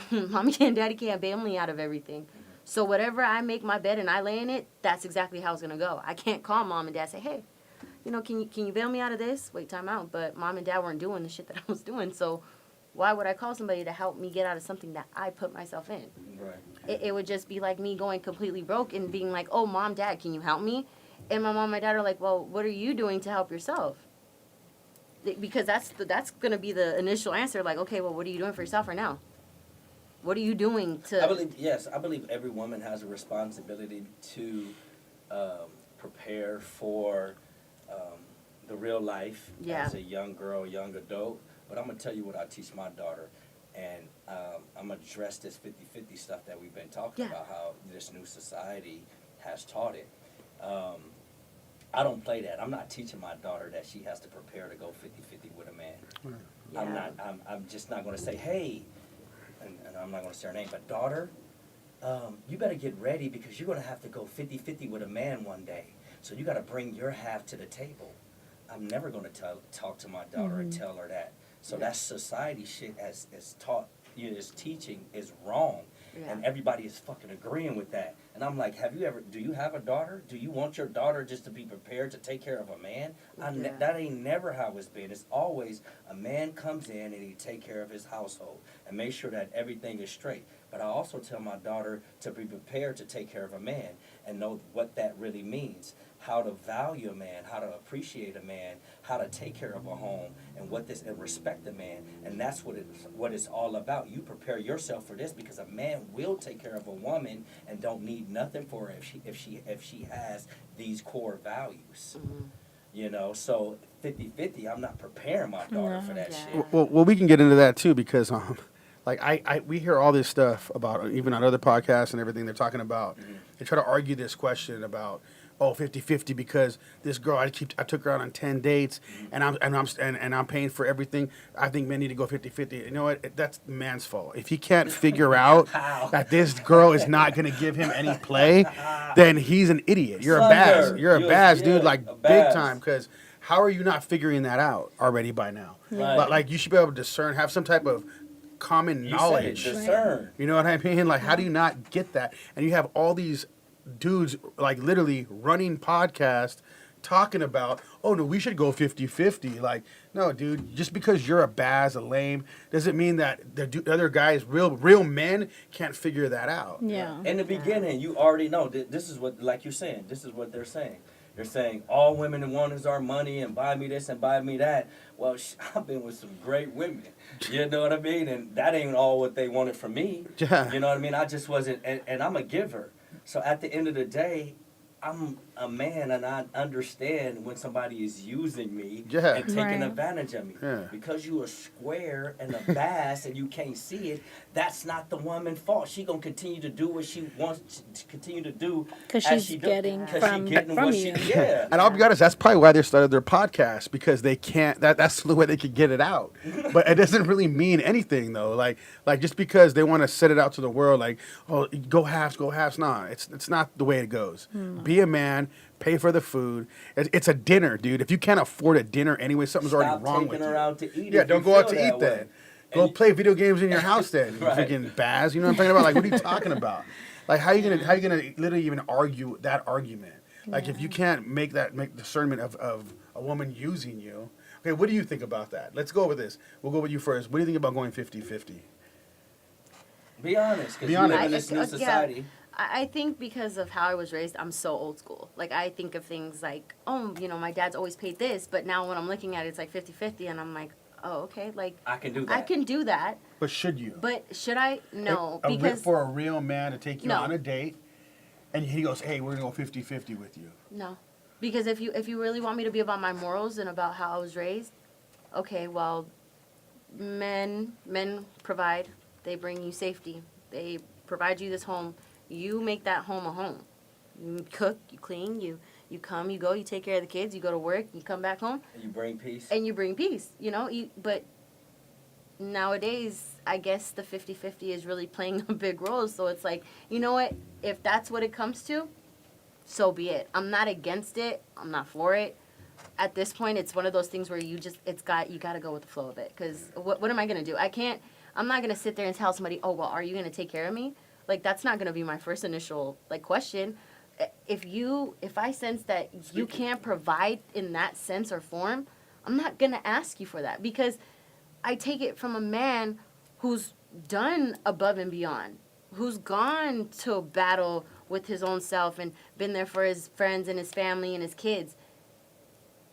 Mommy and daddy can't bail me out of everything. So whatever I make my bed and I lay in it, that's exactly how it's going to go. I can't call mom and dad and say, hey, can you bail me out of this? Wait, time out. But mom and dad weren't doing the shit that I was doing. So why would I call somebody to help me get out of something that I put myself in? Right. It would just be like me going completely broke and being like, oh, mom, dad, can you help me? And my mom and my dad are like, well, what are you doing to help yourself? Because that's going to be the initial answer. Like, okay, well, what are you doing for yourself right now? What are you doing to... I believe every woman has a responsibility to prepare for the real life as a young girl, young adult. But I'm going to tell you what I teach my daughter. And I'm going to address this 50-50 stuff that we've been talking about, how this new society has taught it. I don't play that. I'm not teaching my daughter that she has to prepare to go 50-50 with a man. Yeah. I'm just not going to say, hey, and I'm not going to say her name, but daughter, you better get ready because you're going to have to go 50-50 with a man one day. So you got to bring your half to the table. I'm never going to talk to my daughter and tell her that. So that society shit as taught, is teaching is wrong. Yeah. And everybody is fucking agreeing with that. And I'm like, do you have a daughter? Do you want your daughter just to be prepared to take care of a man? That ain't never how it's been. It's always a man comes in and he take care of his household and make sure that everything is straight. But I also tell my daughter to be prepared to take care of a man and know what that really means. How to value a man, how to appreciate a man, how to take care of a home, and respect a man. And that's what it's all about. You prepare yourself for this because a man will take care of a woman and don't need nothing for her if she has these core values. Mm-hmm. So 50-50, I'm not preparing my daughter for that shit. Well, we can get into that too because like we hear all this stuff about, even on other podcasts and everything, they're talking about, they try to argue this question about, oh, 50-50 because this girl I took her out on 10 dates and I'm paying for everything. I think men need to go 50-50. You know what? That's the man's fault. If he can't figure out that this girl is not going to give him any play, then he's an idiot. You're a Baz. Sunder. You're a Baz, dude, a like big Baz. time. Because how are you not figuring that out already by now? Right. Like you should be able to discern, have some type of common You knowledge. said it, discern. You know what I mean? Like, how do you not get that? And you have all these dudes, like, literally running podcasts talking about, oh, no, we should go 50-50. Like, no, dude, just because you're a Baz, a lame, doesn't mean that the other guys, real men, can't figure that out. Yeah. In the beginning, you already know this is what, like you're saying, this is what they're saying. They're saying all women want is our money and buy me this and buy me that. Well, I've been with some great women. You know what I mean? And that ain't all what they wanted from me. Yeah. You know what I mean? I just wasn't, and I'm a giver. So at the end of the day, I'm a man and I understand when somebody is using me Yeah. and taking Right. advantage of me. Yeah. Because you a square and a bass and you can't see it, that's not the woman's fault. She gonna continue to do what she wants to continue to do. 'Cause as she's she do- getting 'cause from what you. yeah. And I'll be honest, that's probably why they started their podcast, because they can't. That's the way they could get it out. But it doesn't really mean anything, though. Like just because they want to set it out to the world, like, oh, go halves. Nah, it's not the way it goes. Be a man. Pay for the food. It's a dinner, dude. If you can't afford a dinner anyway, something's Stop already wrong with taking her you. out to eat. Yeah, if don't you go out feel to that eat way. then. Go And- play video games in your house then. You Right. freaking Baz. You know what I'm talking about? Like, what are you talking about? Like, how you gonna literally even argue that argument? Like, if you can't make discernment of a woman using you. Okay, what do you think about that? Let's go over this. We'll go with you first. What do you think about going 50-50? Be honest, because Be you honest. live in this new society. I think because of how I was raised, I'm so old school. Like, I think of things like, oh, my dad's always paid this, but now when I'm looking at it, it's like 50-50, and I'm like, oh, okay, like, I can do that. I can do that, But should you? but should I? No, A because, for a real man to take you No. on a date, and he goes, "Hey, we're gonna go 50-50 with you." no. Because if you really want me to be about my morals and about how I was raised, okay, well, men provide, they bring you safety, they provide you this home. You make that home a home. You cook, you clean, you come, you go, you take care of the kids, you go to work, you come back home, And you bring peace. and you bring peace, but nowadays, I guess the 50-50 is really playing a big role, so it's like, you know what, if that's what it comes to, so be it. I'm not against it, I'm not for it. At this point, it's one of those things where you got to go with the flow of it, because what am I going to do? I'm not going to sit there and tell somebody, oh, well, are you going to take care of me? Like, that's not going to be my first initial, question. If I sense that you can't provide in that sense or form, I'm not going to ask you for that, because I take it from a man who's done above and beyond, who's gone to battle with his own self and been there for his friends and his family and his kids.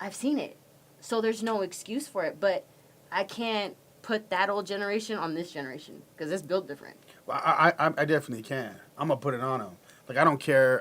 I've seen it. So there's no excuse for it, but I can't put that old generation on this generation, because it's built different. Well, I definitely can. I'm gonna put it on them. Like, I don't care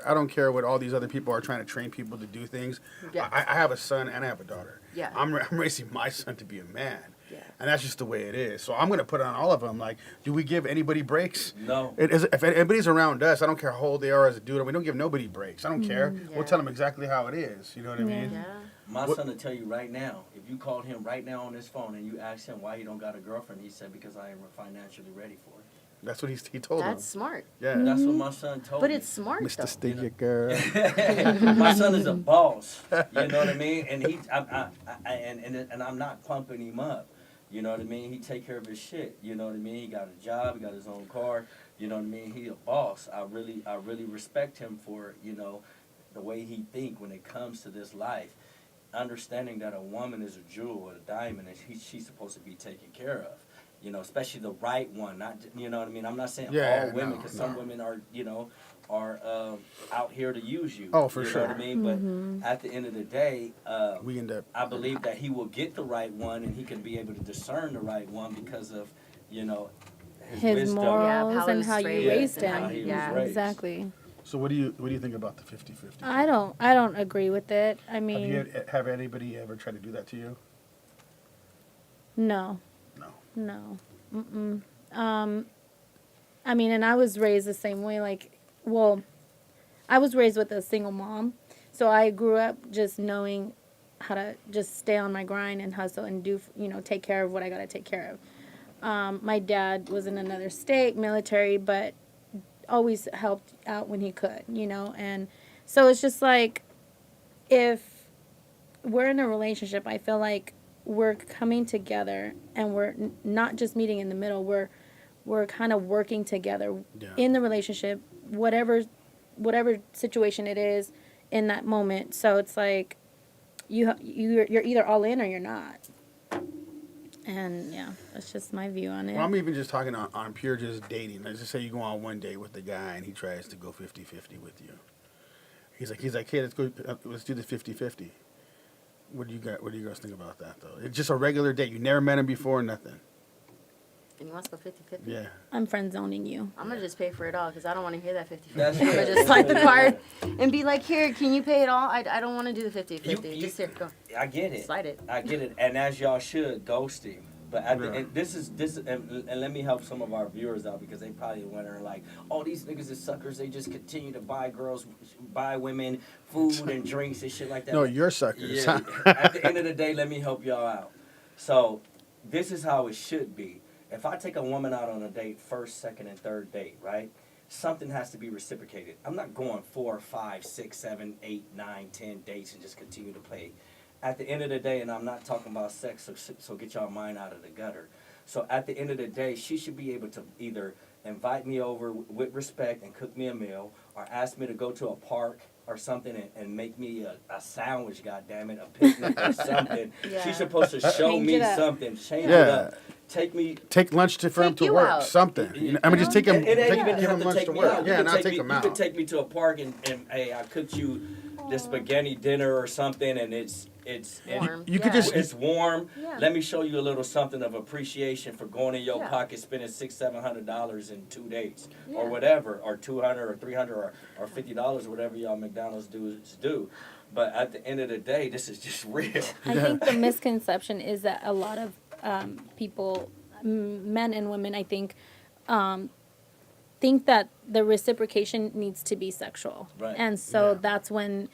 what all these other people are trying to train people to do things. Yeah. I have a son and I have a daughter. Yeah. I'm raising my son to be a man. Yeah. And that's just the way it is. So I'm gonna put it on all of them. Like, do we give anybody breaks? No. If anybody's around us, I don't care how old they are as a dude. We don't give nobody breaks. I don't care. Yeah. We'll tell them exactly how it is. You know what I mean? Yeah. My What- son will tell you right now, if you called him right now on his phone and you asked him why he don't got a girlfriend, he said, because I ain't financially ready for it. That's what he told That's them. smart. Yeah. That's what my son told But me. it's smart, Mr. though. Stick Your Girl. My son is a boss. You know what I mean? And and I'm not pumping him up. You know what I mean? He take care of his shit. You know what I mean? He got a job. He got his own car. You know what I mean? He a boss. I really respect him for the way he think when it comes to this life. Understanding that a woman is a jewel or a diamond, and she's supposed to be taken care of. You know, especially the right one. Not, you know what I mean? I'm not saying Yeah, all women, no, because no. some women are out here to use you. Oh, for you sure. know what I mean? But at the end of the day, We end up. I believe that he will get the right one, and he can be able to discern the right one because of, his His wisdom. morals how he and was how you raised raised and how him. he was Yeah. raised. Exactly. So what do you think about the 50-50? I don't agree with it. I mean, Have anybody ever tried to do that to you? no. No. No. Mm-mm. I mean, and I was raised the same way. Like, well, I was raised with a single mom, so I grew up just knowing how to just stay on my grind and hustle and do, take care of what I got to take care of. My dad was in another state, military, but always helped out when he could, and so it's just like, if we're in a relationship, I feel like we're coming together and we're not just meeting in the middle. We're kind of working together in the relationship, whatever situation it is in that moment. So it's like you're either all in or you're not. And yeah, that's just my view on it. Well, I'm even just talking on pure just dating. Let's just say you go on one date with the guy and he tries to go 50-50 with you. He's like, hey, let's do the 50-50. What do you guys think about that though? It's just a regular date. You never met him before, nothing. And you want to go 50-50? Yeah. I'm friend zoning you. I'm going to just pay for it all because I don't want to hear that 50-50. That's I'm going right. to just slide the card and be like, here, can you pay it all? I don't want to do the 50-50. Just here, go. I get it. Slide it. I get it. And as y'all should, ghosting. But at the end, this and let me help some of our viewers out because they probably wondering like, oh, these niggas is suckers. They just continue to buy women, food and drinks and shit like that. No, you're suckers. Yeah. At the end of the day, let me help y'all out. So this is how it should be. If I take a woman out on a date, first, second, and third date, right? Something has to be reciprocated. I'm not going 4, 5, 6, 7, 8, 9, 10 dates and just continue to play. At the end of the day, and I'm not talking about sex, so get y'all mind out of the gutter. So at the end of the day, she should be able to either invite me over with respect and cook me a meal, or ask me to go to a park or something and make me a sandwich, goddammit, a picnic or something. Yeah. She's supposed to show Change me it up. something, change it Yeah. up. Take lunch for him Take to you work, out. something. I mean, just take him. It ain't even give have him to lunch take to me work. out. Yeah, You not could take him You out. could take me to a park and hey, I cooked you this spaghetti dinner or something, and it's Warm. You could just- it's warm. Yeah. Let me show you a little something of appreciation for going in your Yeah. pocket, spending $600-700 in 2 days, Yeah. or whatever, or $200 or $300 or $50, whatever y'all McDonald's do. But at the end of the day, this is just real. I think the misconception is that a lot of people, men and women, I think that the reciprocation needs to be sexual. Right. And so Yeah. that's when,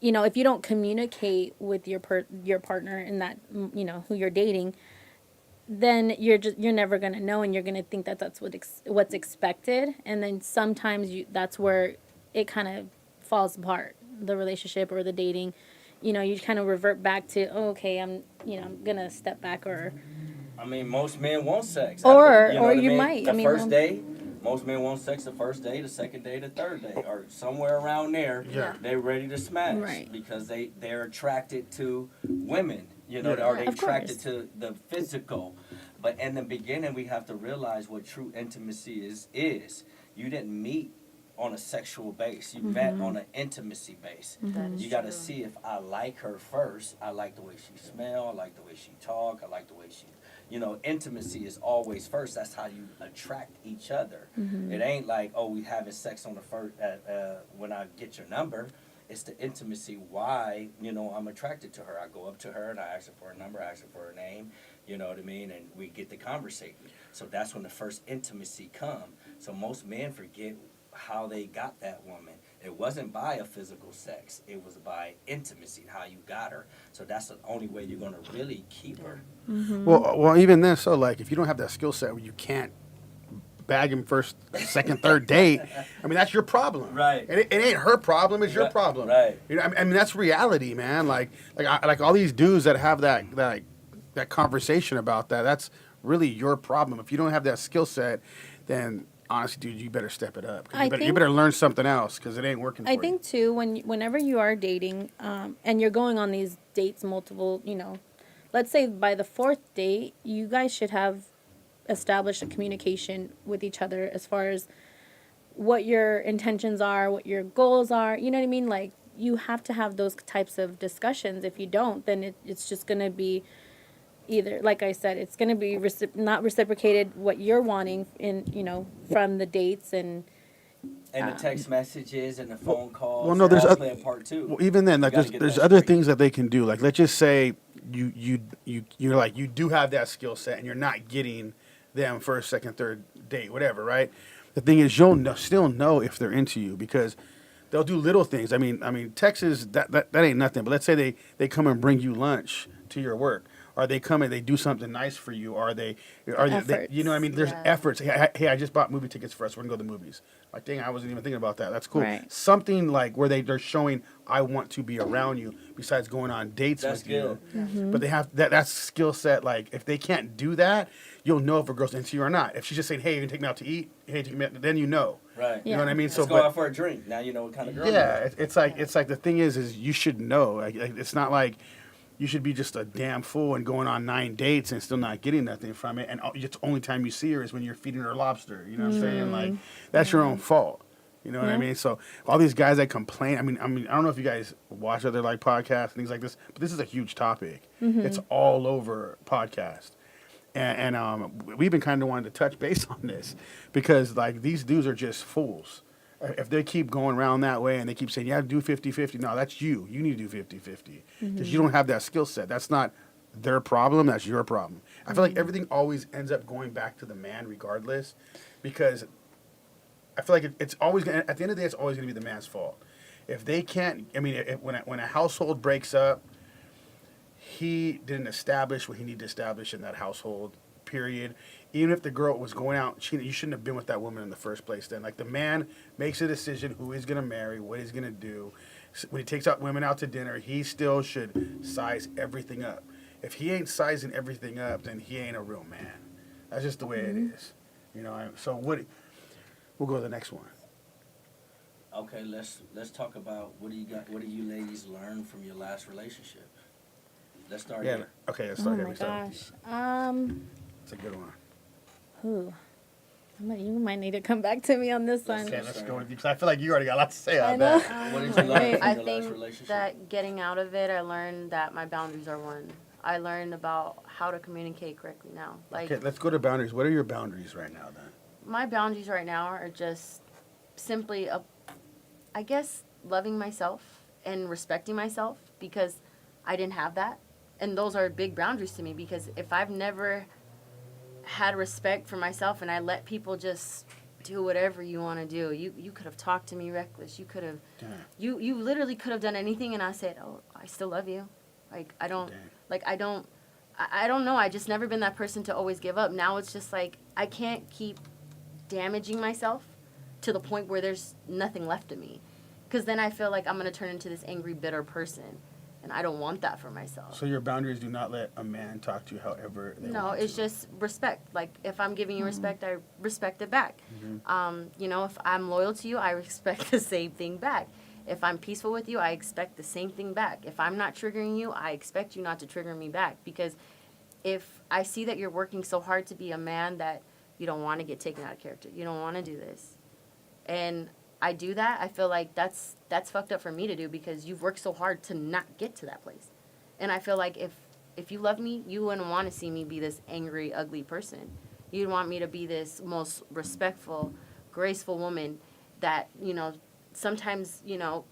if you don't communicate with your partner and that, who you're dating, then you're never going to know, and you're going to think that that's what's expected. And then sometimes that's where it kind of falls apart, the relationship or the dating. You kind of revert back to, oh, okay, I'm going to step back, or I mean, most men want sex. Or- After, or what I you mean? might. The I mean, first day, most men want sex the first day, the second day, the third day, or somewhere around there. Yeah. They're ready to smash Right. because they're attracted to women, or they're Of attracted course. to the physical. But in the beginning, we have to realize what true intimacy is. You didn't meet on a sexual base. You met on an intimacy base. That is You got to true. see if I like her first. I like the way she smell. I like the way she talk. I like the way she, intimacy is always first. That's how you attract each other. It ain't like, oh, we having sex on the first when I get your number. It's the intimacy. Why, I'm attracted to her. I go up to her and I ask her for her number. I ask her for her name. You know what I mean? And we get to conversating. So that's when the first intimacy come. So most men forget how they got that woman. It wasn't by a physical sex. It was by intimacy, how you got her. So that's the only way you're going to really keep her. Well, even then, so like, if you don't have that skill set where you can't bag him first, second, third date, I mean, that's your problem. Right. It ain't her problem. It's your Right, problem. right. I mean, that's reality, man. Like all these dudes that have that conversation about that. That's really your problem. If you don't have that skill set, then honestly, dude, you better step it up. You better learn something else because it ain't working for I you. think too, whenever you are dating, and you're going on these dates multiple, let's say by the fourth date, you guys should have established a communication with each other as far as what your intentions are, what your goals are. You know what I mean? Like, you have to have those types of discussions. If you don't, then it's just going to be either, like I said, it's going to be not reciprocated what you're wanting from the dates and And the text messages and the phone calls. well, no, there's all oth- play a part too. Well, even then, like You gotta get there's that other straight. things that they can do. Like, let's just say you're like, you do have that skill set and you're not getting them first, second, third date, whatever, right? The thing is, still know if they're into you because they'll do little things. I mean, Texas, that ain't nothing. But let's say they come and bring you lunch to your work, or they come and they do something nice for you, or they you know what I mean? There's Yeah. efforts. Hey, I just bought movie tickets for us. We're gonna go to the movies. Like, dang, I wasn't even thinking about that. That's cool. Right. Something like where they're showing I want to be around you. Besides going on dates That's with you, good. but they have that's skill set. Like if they can't do that, you'll know if a girl's into you or not. If she's just saying, "Hey, you can take me out to eat," hey, take me out, then you know. Right. You know what I mean? Let's go out for a drink. Now you know what kind of girl. Yeah, it's like the thing is you should know. Like, it's not like you should be just a damn fool and going on 9 dates and still not getting nothing from it. And the only time you see her is when you're feeding her lobster. You know what I'm saying? Like that's your own fault. You know what I mean? So all these guys that complain. I mean, I don't know if you guys watch other like podcasts and things like this, but this is a huge topic. It's all over podcast. And we've been kind of wanting to touch base on this because like these dudes are just fools. If they keep going around that way and they keep saying, yeah, do 50-50, no, that's you. You need to do 50-50 because you don't have that skill set. That's not their problem. That's your problem. I feel like everything always ends up going back to the man regardless because I feel like it's always gonna, at the end of the day, it's always going to be the man's fault. If they can't, I mean, when a household breaks up, he didn't establish what he needed to establish in that household, period. Even if the girl was going out, you shouldn't have been with that woman in the first place then. Like, the man makes a decision who he's going to marry, what he's going to do. When he takes out women out to dinner, he still should size everything up. If he ain't sizing everything up, then he ain't a real man. That's just the way it is. You know, so we'll go to the next one. Okay, let's talk about what do you ladies learn from your last relationship? Let's start Yeah, here. okay, let's Oh start my here. gosh. It's a good one. Ooh. You might need to come back to me on this one. Okay, let's go with you because I feel like you already got a lot to say I on know. that. What did you learn from I your last think relationship? that getting out of it, I learned that my boundaries are one. I learned about how to communicate correctly now. Like, Okay, let's go to boundaries. What are your boundaries right now then? my boundaries right now are just simply, I guess, loving myself and respecting myself because I didn't have that. And those are big boundaries to me because if I've never had respect for myself and I let people just do whatever you want to do, you could have talked to me reckless. You could have, you literally could have done anything, and I said, oh, I still love you. Like, I don't, I don't know. I just never been that person to always give up. Now it's just like I can't keep damaging myself to the point where there's nothing left of me, because then I feel like I'm gonna turn into this angry, bitter person. And I don't want that for myself. So your boundaries do not let a man talk to you however they No, want it's to. just respect. Like, if I'm giving you respect, I respect it back. You know, if I'm loyal to you, I expect the same thing back. If I'm peaceful with you, I expect the same thing back. If I'm not triggering you, I expect you not to trigger me back. Because if I see that you're working so hard to be a man that you don't want to get taken out of character, you don't want to do this, and I do that, I feel like that's fucked up for me to do because you've worked so hard to not get to that place. And I feel like if you love me, you wouldn't want to see me be this angry, ugly person. You'd want me to be this most respectful, graceful woman that, you know, sometimes, you know,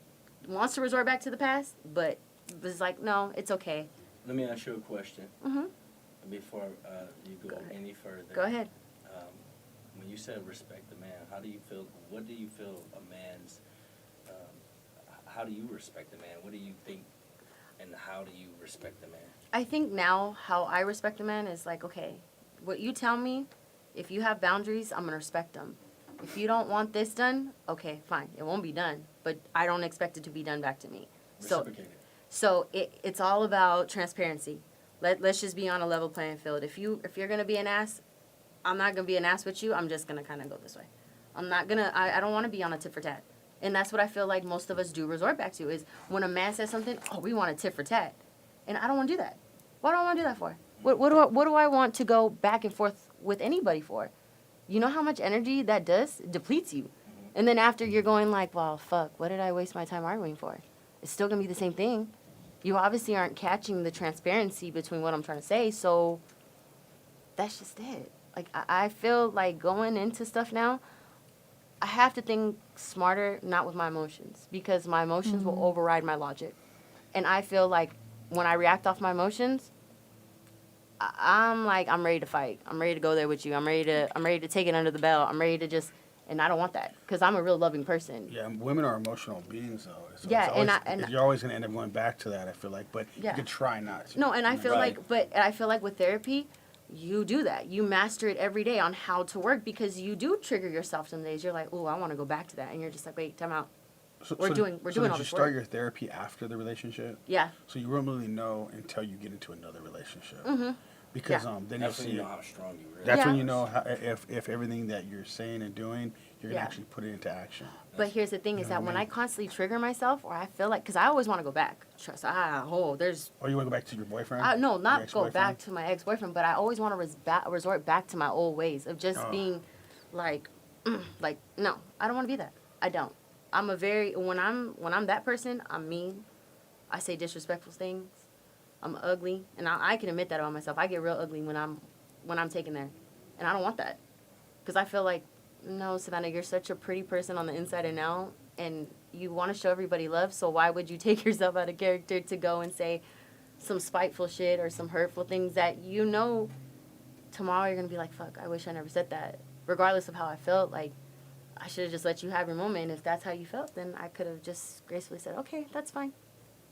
wants to resort back to the past, but was like, no, it's okay. Let me ask you a question. Before you go ahead. any further. Go ahead. When you said respect the man, how do you feel? What do you feel a man's? How do you respect the man? What do you think, and how do you respect the man? I think now how I respect a man is like, okay, what you tell me, if you have boundaries, I'm going to respect them. If you don't want this done, okay, fine. It won't be done, but I don't expect it to be done back to me. Reciprocate it. So it's all about transparency. Let's just be on a level playing field. If you're going to be an ass, I'm not going to be an ass with you. I'm just going to kind of go this way. I'm not going to, I don't want to be on a tit for tat. And that's what I feel like most of us do resort back to is when a man says something, oh, we want a tit for tat. And I don't want to do that. What do I want to do that for? What do I want to go back and forth with anybody for? You know how much energy that does? It depletes you. And then after you're going like, well, fuck, what did I waste my time arguing for? It's still going to be the same thing. You obviously aren't catching the transparency between what I'm trying to say, so that's just it. Like, I feel like going into stuff now, I have to think smarter, not with my emotions, because my emotions will override my logic. And I feel like when I react off my emotions, I'm like, I'm ready to fight. I'm ready to go there with you. I'm ready to take it under the belt. I'm ready to just, and I don't want that because I'm a real loving person. Yeah, women are emotional beings, though. So Yeah, it's always, and you're always going to end up going back to that, I feel like. But Yeah. you could try not to. No, and I feel Right. I feel like with therapy, you do that. You master it every day on how to work because you do trigger yourself some days. You're like, oh, I want to go back to that, and you're just like, wait, time out. We're doing did all you this start work. your therapy after the relationship? Yeah. So you won't really know until you get into another relationship. Mm-hmm. Because Yeah. then That's you'll when see you know how strong you really That's Yeah. when you know how, if everything that you're saying and doing, you're Yeah. gonna actually put it into action. But here's the thing: is know that what I when mean? I constantly trigger myself, or I feel like, because I always want to go back. Trust. There's Or you want to go back to your boyfriend? no, Your not go ex-boyfriend? back to my ex-boyfriend, but I always want to resort back to my old ways of just Oh. being like, like, no, I don't want to be that. I don't. I'm a very when I'm that person, I'm mean. I say disrespectful things. I'm ugly, and I can admit that about myself. I get real ugly when I'm taken there, and I don't want that, because I feel like, no, Savannah, you're such a pretty person on the inside and out, and you want to show everybody love. So why would you take yourself out of character to go and say some spiteful shit or some hurtful things that you know tomorrow you're gonna be like, fuck, I wish I never said that. Regardless of how I felt, like I should have just let you have your moment. If that's how you felt, then I could have just gracefully said, okay, that's fine,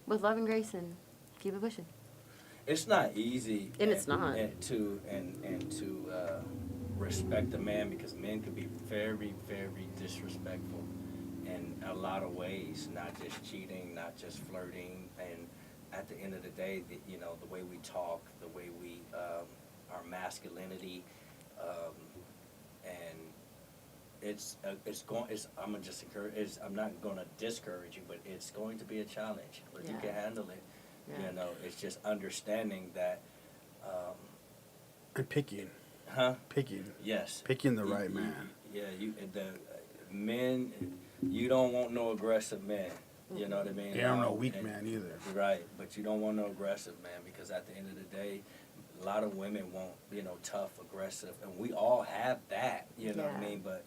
with love and grace, and keep it pushing. It's not easy, And it's not. and to respect a man, because men can be very, very disrespectful in a lot of ways. Not just cheating, not just flirting, and at the end of the day, the way we talk, the way we our masculinity, and I'm gonna just encourage. I'm not gonna discourage you, but it's going to be a challenge. But you Yeah. can handle it. Yeah. It's just understanding that, And picking. Picking. yes. Picking the right man. Yeah, men, you don't want no aggressive men. You know what I mean? You don't know weak And- man either. Right, but you don't want no aggressive man, because at the end of the day, a lot of women want, tough, aggressive, and we all have that, you know what I Yeah. mean? But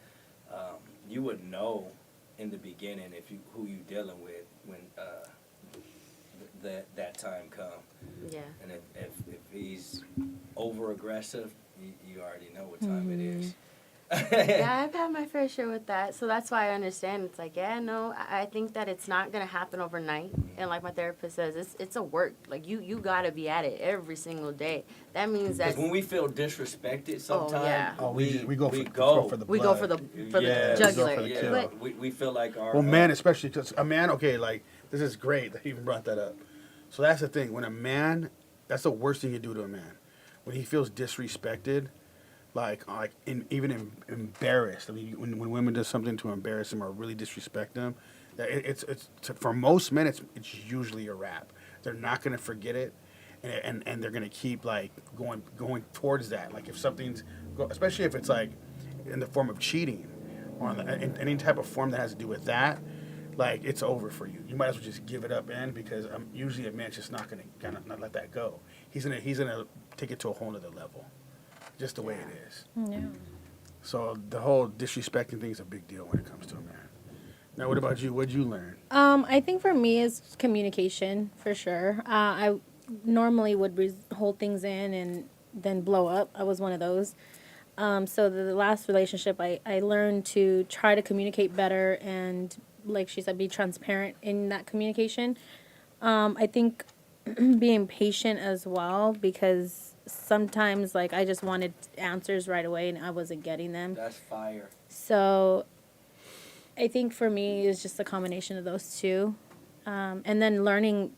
you would know in the beginning who you dealing with when that time come. Yeah. And if he's over aggressive, you already know what time it is. Yeah, I've had my fair share with that, so that's why I understand. It's like, yeah, no, I think that it's not gonna happen overnight, and like my therapist says, it's a work. Like you gotta be at it every single day. That means that Because when we feel disrespected, sometimes yeah. We go for the we go for blood. the Yeah, jugular. for the yeah. kill. But We feel like our Well, man, especially because a man. Okay, like this is great that you even brought that up. So that's the thing. When a man, that's the worst thing you do to a man. When he feels disrespected, even embarrassed. I mean, when women do something to embarrass him or really disrespect him, that it's for most men it's usually a wrap. They're not gonna forget it, and they're gonna keep like going towards that. Like if something's, especially if it's like in the form of cheating, or in any type of form that has to do with that, like it's over for you. You might as well just give it up, because usually a man's just not gonna not let that go. He's gonna take it to a whole nother level, just the way it is. Yeah. So the whole disrespecting thing is a big deal when it comes to a man. Now, what about you? What'd you learn? I think for me it's communication for sure. I normally would hold things in and then blow up. I was one of those. So the last relationship, I learned to try to communicate better and, like she said, be transparent in that communication. I think being patient as well, because sometimes like I just wanted answers right away and I wasn't getting them. That's fire. So I think for me it's just a combination of those two. And then learning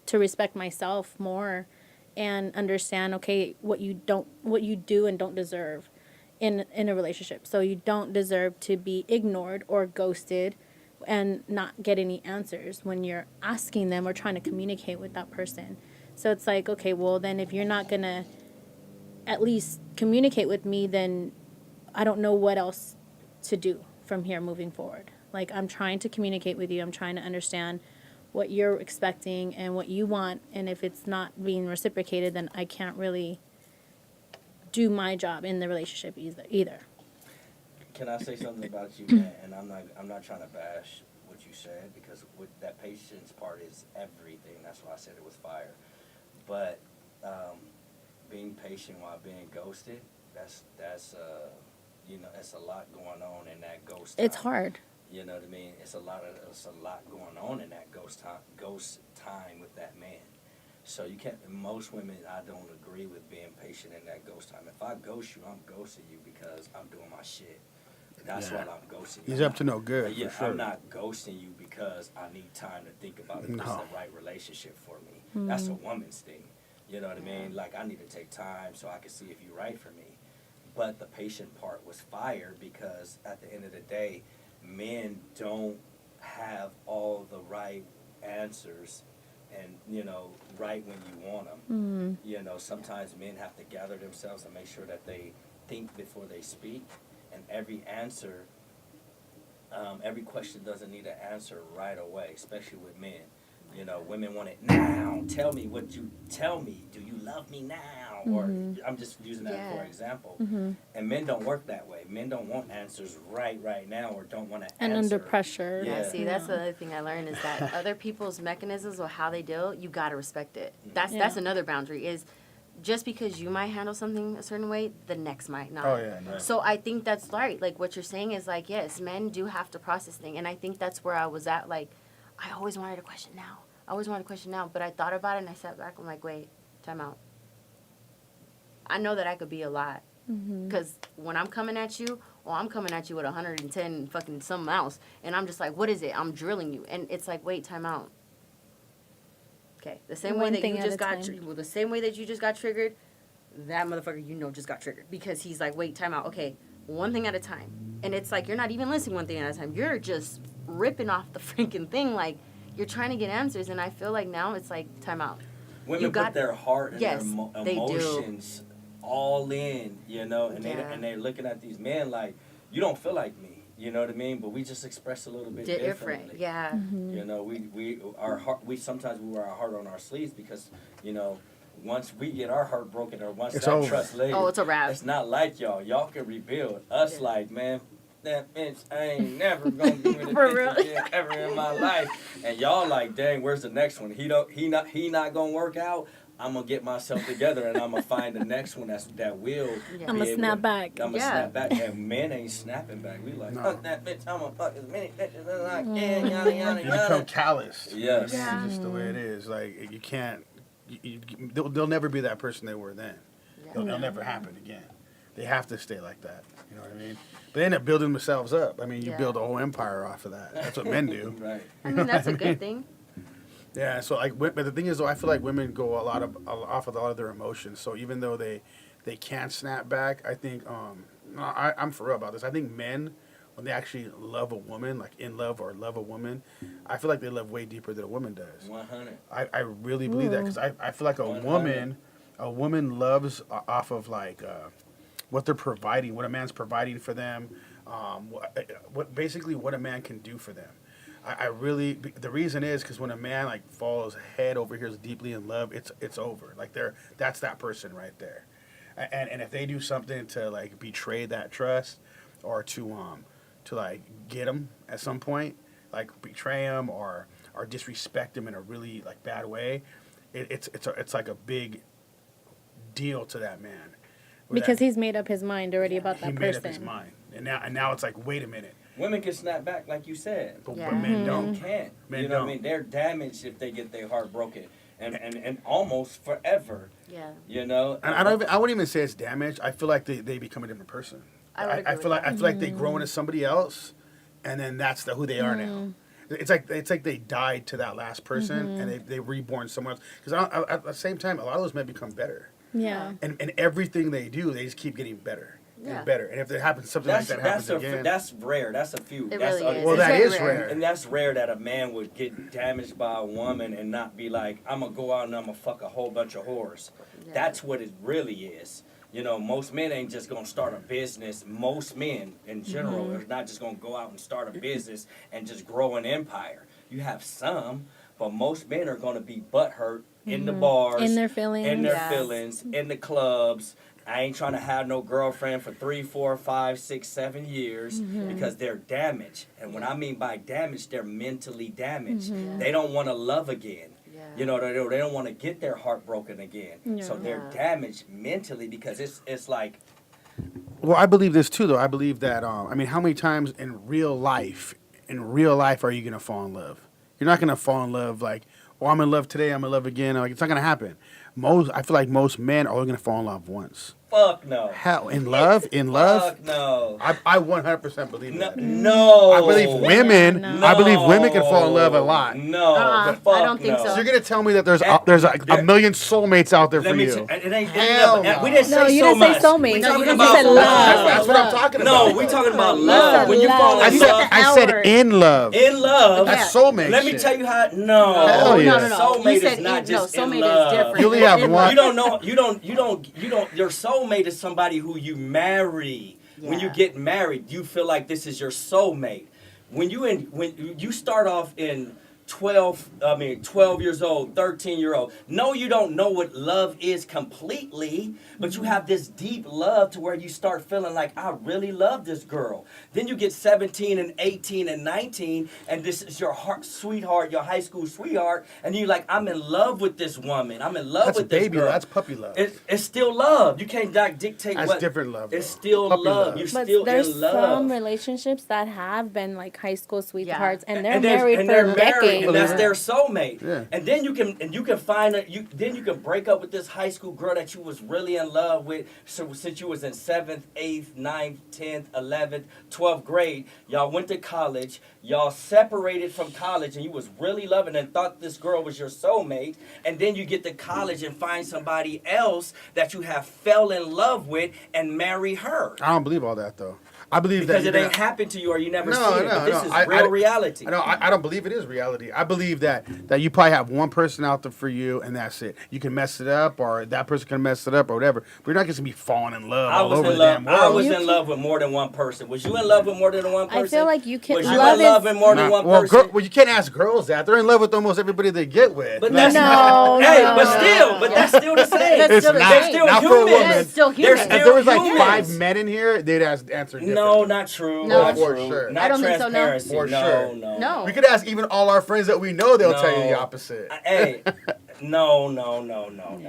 to respect myself more and understand, okay, what you do and don't deserve in a relationship. So you don't deserve to be ignored or ghosted and not get any answers when you're asking them or trying to communicate with that person. So it's like, okay, well then if you're not going to at least communicate with me, then I don't know what else to do from here moving forward. Like I'm trying to communicate with you. I'm trying to understand what you're expecting and what you want. And if it's not being reciprocated, then I can't really do my job in the relationship either. Can I say something about you, man? And I'm not trying to bash what you said, because with that patience part is everything. That's why I said it was fire. But being patient while being ghosted, that's it's a lot going on in that ghost time. It's hard. You know what I mean? It's a lot going on in that ghost time with that man. So you can't. Most women, I don't agree with being patient in that ghost time. If I ghost you, I'm ghosting you because I'm doing my shit. That's why I'm ghosting you. He's up to no good. Yeah, for sure. I'm not ghosting you because I need time to think about if this is the right relationship for me. Mm-hmm. That's a woman's thing. You know what I mean? Like, I need to take time so I can see if you're right for me. But the patient part was fire because at the end of the day, men don't have all the right answers and, right when you want them. Mm-hmm. Sometimes men have to gather themselves and make sure that they think before they speak. And every answer, every question doesn't need an answer right away, especially with men. Women want it now. Tell me. Do you love me now? Or I'm just using that for example. Mm-hmm. And men don't work that way. Men don't want answers right now or don't want to And answer. under pressure. Yeah. See, that's the other thing I learned is that other people's mechanisms or how they deal, you gotta respect it. That's another boundary is just because you might handle something a certain way, the next might not. Oh yeah. No. Right. So I think that's right. Like what you're saying is like, yes, men do have to process things. And I think that's where I was at. Like, I always wanted a question now. But I thought about it and I sat back. I'm like, wait, time out. I know that I could be a lot. Because when I'm coming at you, I'm coming at you with 110 fucking something else. And I'm just like, what is it? I'm drilling you. And it's like, wait, time out. Okay. The same way One that thing you at just a got, time. the same way that you just got triggered, that motherfucker, just got triggered. Because he's like, wait, time out. Okay, one thing at a time. And it's like, you're not even listening one thing at a time. You're just ripping off the freaking thing. Like, you're trying to get answers. And I feel like now it's like, time out. Women put their heart and Yes, their they do. emotions all in, and they're looking at these men like, you don't feel like me. You know what I mean? But we just express a little bit differently. Yeah. Mm-hmm. We sometimes we wear our heart on our sleeves because, once we get our heart broken or once It's that over. trust laid, Oh, it's a wrap. It's not like y'all. Y'all can rebuild. Us like, man, that bitch, I ain't never gonna be with a For bitch real. again ever in my life. And y'all like, dang, where's the next one? He not gonna work out. I'm gonna get myself together and I'm gonna find the next one that will. Yeah. I'm gonna snap back. I'm gonna snap back. And men ain't snapping back. We like, fuck that bitch. I'm gonna fuck as many bitches as I can. Yada yada You become yada. calloused. Yes. Yeah. It's just the way it is. Like you can't. They'll never be that person they were then. Yeah. It'll never happen again. They have to stay like that. You know what I mean? But they end up building themselves up. I mean, you Yeah. build a whole empire off of that. That's what men do. Right. I mean, that's a good thing. Yeah. So but the thing is, though, I feel like women go off of a lot of their emotions. So even though they can't snap back, I think I'm for real about this. I think men, when they actually love a woman, like in love or love a woman, I feel like they love way deeper than a woman does. 100. I really believe that because I feel like a 100. woman loves off of like what they're providing, what a man's providing for them, what a man can do for them. I really, the reason is because when a man like falls head over heels deeply in love, it's over. Like that's that person right there, and if they do something to like betray that trust or to like get him at some point, like betray him or disrespect him in a really like bad way, it's like a big deal to that man. Because he's made up his mind already about that he person. made up his mind, and now it's like, wait a minute. Women can snap back, like you said. But Yeah. men don't. Men can't. Men you know what I don't. mean? They're damaged if they get their heart broken. And almost forever. Yeah. You know? And I wouldn't even say it's damage. I feel like they become a different person. I would agree I with feel like that. I feel like they grow into somebody else, and then that's who they are now. It's like they died to that last person, and they reborn somewhere else. Because at the same time, a lot of those men become better, Yeah. and everything they do, they just keep getting better Yeah. and better. And if there happens something like that happens again, that's rare. That's a few. It That's really is. well, It's that very is rare. And that's rare that a man would get damaged by a woman and not be like, I'm going to go out and I'm going to fuck a whole bunch of whores. Yeah. That's what it really is. You know, most men ain't just going to start a business. Most men, in general, are not just going to go out and start a business and just grow an empire. You have some, but most men are going to be butthurt in the bars. In their feelings. In their Yes. feelings. In the clubs. I ain't trying to have no girlfriend for 3, 4, 5, 6, 7 years because they're damaged. And what I mean by damaged, they're mentally damaged. They don't want to love again. Yeah. You know, they don't want to get their heart broken again. So they're damaged mentally because it's like. Well, I believe this too, though. I believe that. I mean, how many times in real life are you gonna fall in love? You're not gonna fall in love like, oh, I'm in love today, I'm in love again. Like, it's not gonna happen. I feel like most men are only gonna fall in love once. Fuck no. Hell, in love? Fuck no. I 100% believe that. No. I believe women. No. I believe women can fall in love a lot. No. I don't think no. So you're gonna tell me that there's a million soulmates out there for you? It ain't. Hell no. We didn't say No, you so didn't much. say soulmates. We No, talking you about said love. That's what I'm talking about. No, we talking about You love. said When you love. fall in I love. said in love. In love. That's soulmate. Let me shit. tell you how. No. Hell yeah. No. Soulmate You said is not just soulmate in love. is different. You only have In one. love. You don't. Your soulmate is somebody who you marry. When you Yeah. get married, you feel like this is your soulmate. When you start off in 12 years old, 13-year-old. No, you don't know what love is completely, but you have this deep love to where you start feeling like, I really love this girl. Then you get 17 and 18 and 19, and this is your sweetheart, your high school sweetheart, and you're like, I'm in love with this woman. I'm in love That's with this baby girl. love. That's puppy love. It's still love. You can't dictate That's what. different love, It's though. still Puppy love. love. You're But still there's in love. some relationships that have been like high school sweethearts, and they're there's- married and for they're married, decades. and that's their soulmate. Yeah. And then you can find then you can break up with this high school girl that you was really in love with. So since you was in 7th, 8th, 9th, 10th, 11th, 12th grade, y'all went to college. Y'all separated from college, and you was really loving and thought this girl was your soulmate. And then you get to college and find somebody else that you have fell in love with and marry her. I don't believe all that though. I believe Because that it ain't happened to you or you never No, seen it. no, But this no. is I- real I- reality. I don't believe it is reality. I believe that you probably have one person out there for you, and that's it. You can mess it up, or that person can mess it up, or whatever. But you're not going to be falling in love all over the damn world. I was in love with more than one person. Was you in love with more than one person? I feel like you can Was you love in love is- with more than one Well, person? well, you can't ask girls that. They're in love with almost everybody they get with. But Like, that's No, hey, no, but no. still, but that's still the same. That's it's still the not, same. They're still not for a humans. woman. That's still They're human. still If there was like humans. 5 men in here, they'd answer different. No, not true. No. Not For true. sure. Not I don't think so, no. transparency. For no, sure. no, No. We could ask even all our friends that we know; they'll tell you the No. opposite. Hey, no.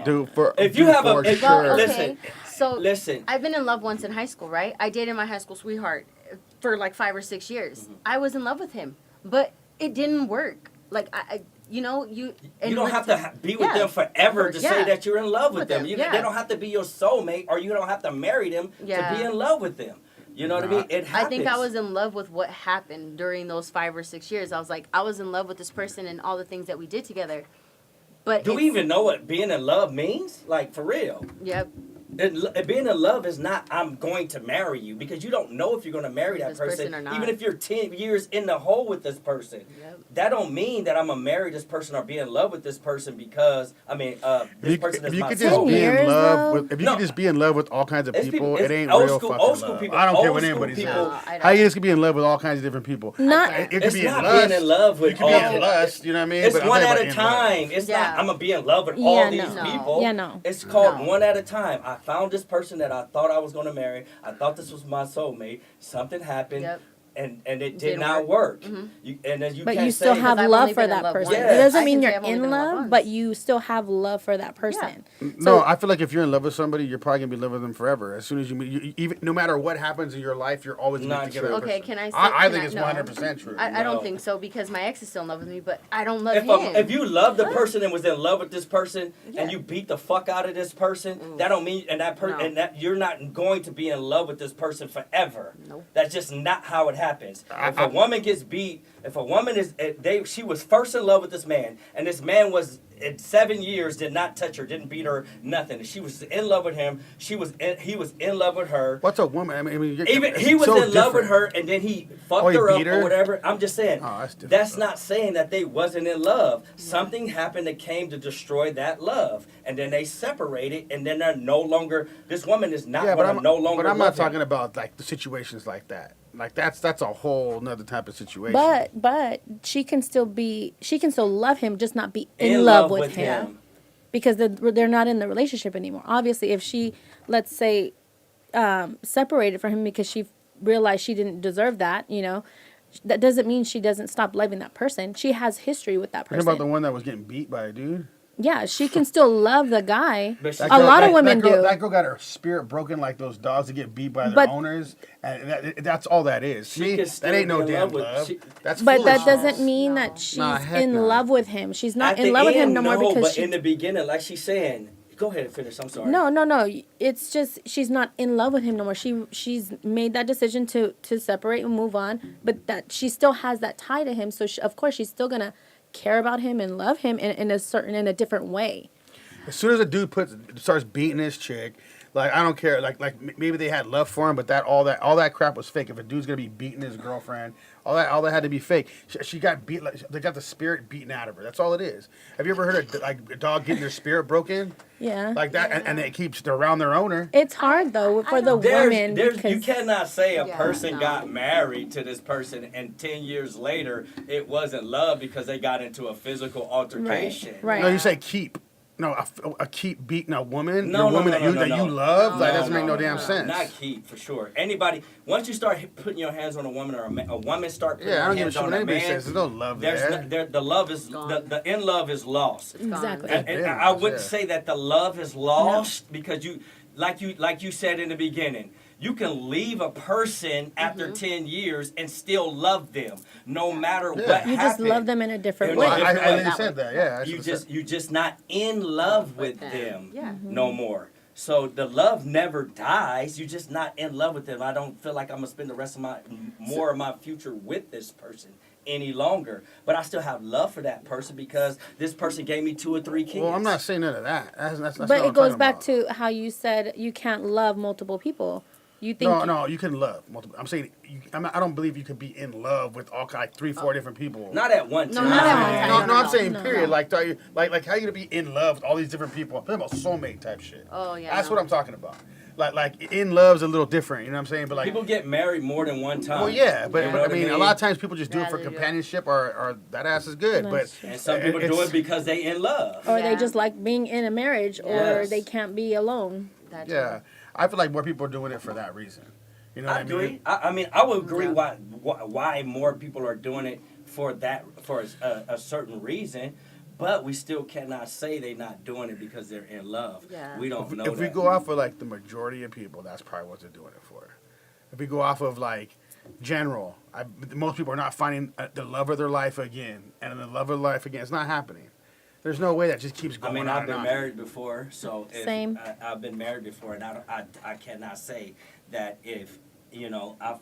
Dude, for If you dude, have a- for if- sure. Well, okay. Listen, So listen. I've been in love once in high school, right? I dated my high school sweetheart for like 5 or 6 years. Mm-hmm. I was in love with him, but it didn't work. Like you You and don't with- have to be with Yeah. them forever to say Yeah. that you're in love with With them. them, You, yeah. They don't have to be your soulmate, or you don't have to marry them Yeah. to be in love with them. You know what I mean? It I happens. think I was in love with what happened during those 5 or 6 years. I was like, I was in love with this person and all the things that we did together. But Do we even know what being in love means? Like, for real. Yep. Being in love is not I'm going to marry you, because you don't know if you're going to marry that This person or not. Even if you're 10 years in the hole with this person, Yep. that don't mean that I'm going to marry this person or be in love with this person because this person If is you my could just soulmate. be in Years, love though? with, if you No. could just be in love with all kinds of It's people, it's it ain't old real school- fucking old school love. people- I don't care old what school anybody people- says. No, I How you don't. just could be in love with all kinds of different people? Not It could It's be in not lust. being in love with You could be all- in lust. You know what I mean? It's But I'm one talking at about a in love. time. It's Yeah. not I'm gonna be in love with Yeah, all no. these No. people. Yeah, no. It's called No. one at a time. I found this person that I thought I was gonna marry. I thought this was my soulmate. Something happened. Yep. And it did Didn't not work. And then you But can't you still say, have I've love only for been in that love person. once. It doesn't I mean can say you're I've only in been in love love, once. but you still have love for that person. No, I feel like if you're in love with somebody, you're probably gonna be in love with them forever. As soon as you meet, even no matter what happens in your life, you're always gonna Not be together. true. with that Okay, person. can I say? I can think it's no. 100% true. I No. don't think so because my ex is still in love with me, but I don't love if, him. if you love the person and was in love with this person Yeah. and you beat the fuck out of this person, that don't mean and that person No. and that you're not going to be in love with this person forever. Nope. That's just not how it happens. If a woman gets beat, if a woman is she was first in love with this man and this man was in 7 years did not touch her, didn't beat her, nothing. She was in love with him. He was in love with her. What's a woman? I mean Even it's he was so in love with different. her, and then he fucked Oh, he her up beat or her? whatever. I'm just saying, Oh, that's different, that's though. not saying that they wasn't in love. Something happened that came to destroy that love, and then they separated, and then they're no longer. This woman is not Yeah, but going to no longer. But I'm not love him. talking about like the situations like that. Like that's a whole nother type of situation. But she can still love him, just not be in love with him. Because they're not in the relationship anymore. Obviously, if she, let's say, separated from him because she realized she didn't deserve that, that doesn't mean she doesn't stop loving that person. She has history with that What person. about the one that was getting beat by a dude? Yeah, she can still love the guy. But she- A lot of women do. That girl got her spirit broken like those dogs that get beat by their But- owners, and that's all that is. She can still that ain't no be in damn love with- love. she- That's But that foolishness. doesn't mean No. that she's Nah, heck in no. love with him. She's not At in the love with him end, no more no, because but she. in the beginning, like she's saying, go ahead and finish. I'm sorry. No. It's just she's not in love with him no more. She's made that decision to separate and move on, but that she still has that tie to him. So of course she's still gonna care about him and love him in a different way. As soon as a dude starts beating his chick, like I don't care, like maybe they had love for him, but all that crap was fake. If a dude's gonna be beating his girlfriend, all that had to be fake. She got beat, like they got the spirit beaten out of her. That's all it is. Have you ever heard of like a dog getting their spirit broken? Yeah. Like that, and it keeps around their owner. It's hard though for the women You because cannot say a Yeah, person no. got married to this person and 10 years later it wasn't love because they got into a physical altercation. Right. No, you say keep. No, a keep beating a woman. No, your woman no, that no. you love. No, Like that no, doesn't make no no, damn no. sense. Not keep for sure. Anybody once you start putting your hands on a woman or a woman start putting Yeah, I her don't give a hands shit on what a anybody man, says. There's no love there. the love is Gone. the in love is lost. It's gone. Exactly. And Yeah, I wouldn't yeah. say that the love is lost because like you said in the beginning, you can leave a person after 10 years and still love them, no matter Yeah. what you happened. just love them in a different In way. a Well, different I way. didn't said that. Yeah, I You should've said- you just not in love with them. them Yeah. no more. So the love never dies. You're just not in love with them. I don't feel like I'm gonna spend the rest of more of my future with this person any longer. But I still have love for that person because this person gave me 2 or 3 kids. Well, I'm not saying none of that. That's not But what it I'm goes talking back about. to how you said you can't love multiple people. You think No, you can love multiple. I'm saying I don't believe you could be in love with all like 3-4 different people. Not at one No, time. not at one time. No, I'm saying No. period. Like, like how you gonna be in love with all these different people? I'm talking about soulmate type shit. Oh, yeah, That's no. what I'm talking about. Like in love's a little different. You know what I'm saying? But like, People get married more than one time. well, yeah, but, You know but I what mean, a lot of times people just do it for Rather do it. companionship or that ass is good. That's But true. And some people do it's- it because they in love. or they Yeah. just like being in a marriage or Yes. they can't be alone. That yeah, I feel like more people are doing it for that reason. You know what I I mean? agree. I mean, I would agree Yeah. why more people are doing it for a certain reason, but we still cannot say they're not doing it because they're in love. Yeah. We don't know If we that. go off of like the majority of people, that's probably what they're doing it for. If we go off of like general, most people are not finding the love of their life again, and the love of their life again. It's not happening. There's no way that just keeps I going. mean, on I've and been on. married before, so Same. I've been married before, and I cannot say that if I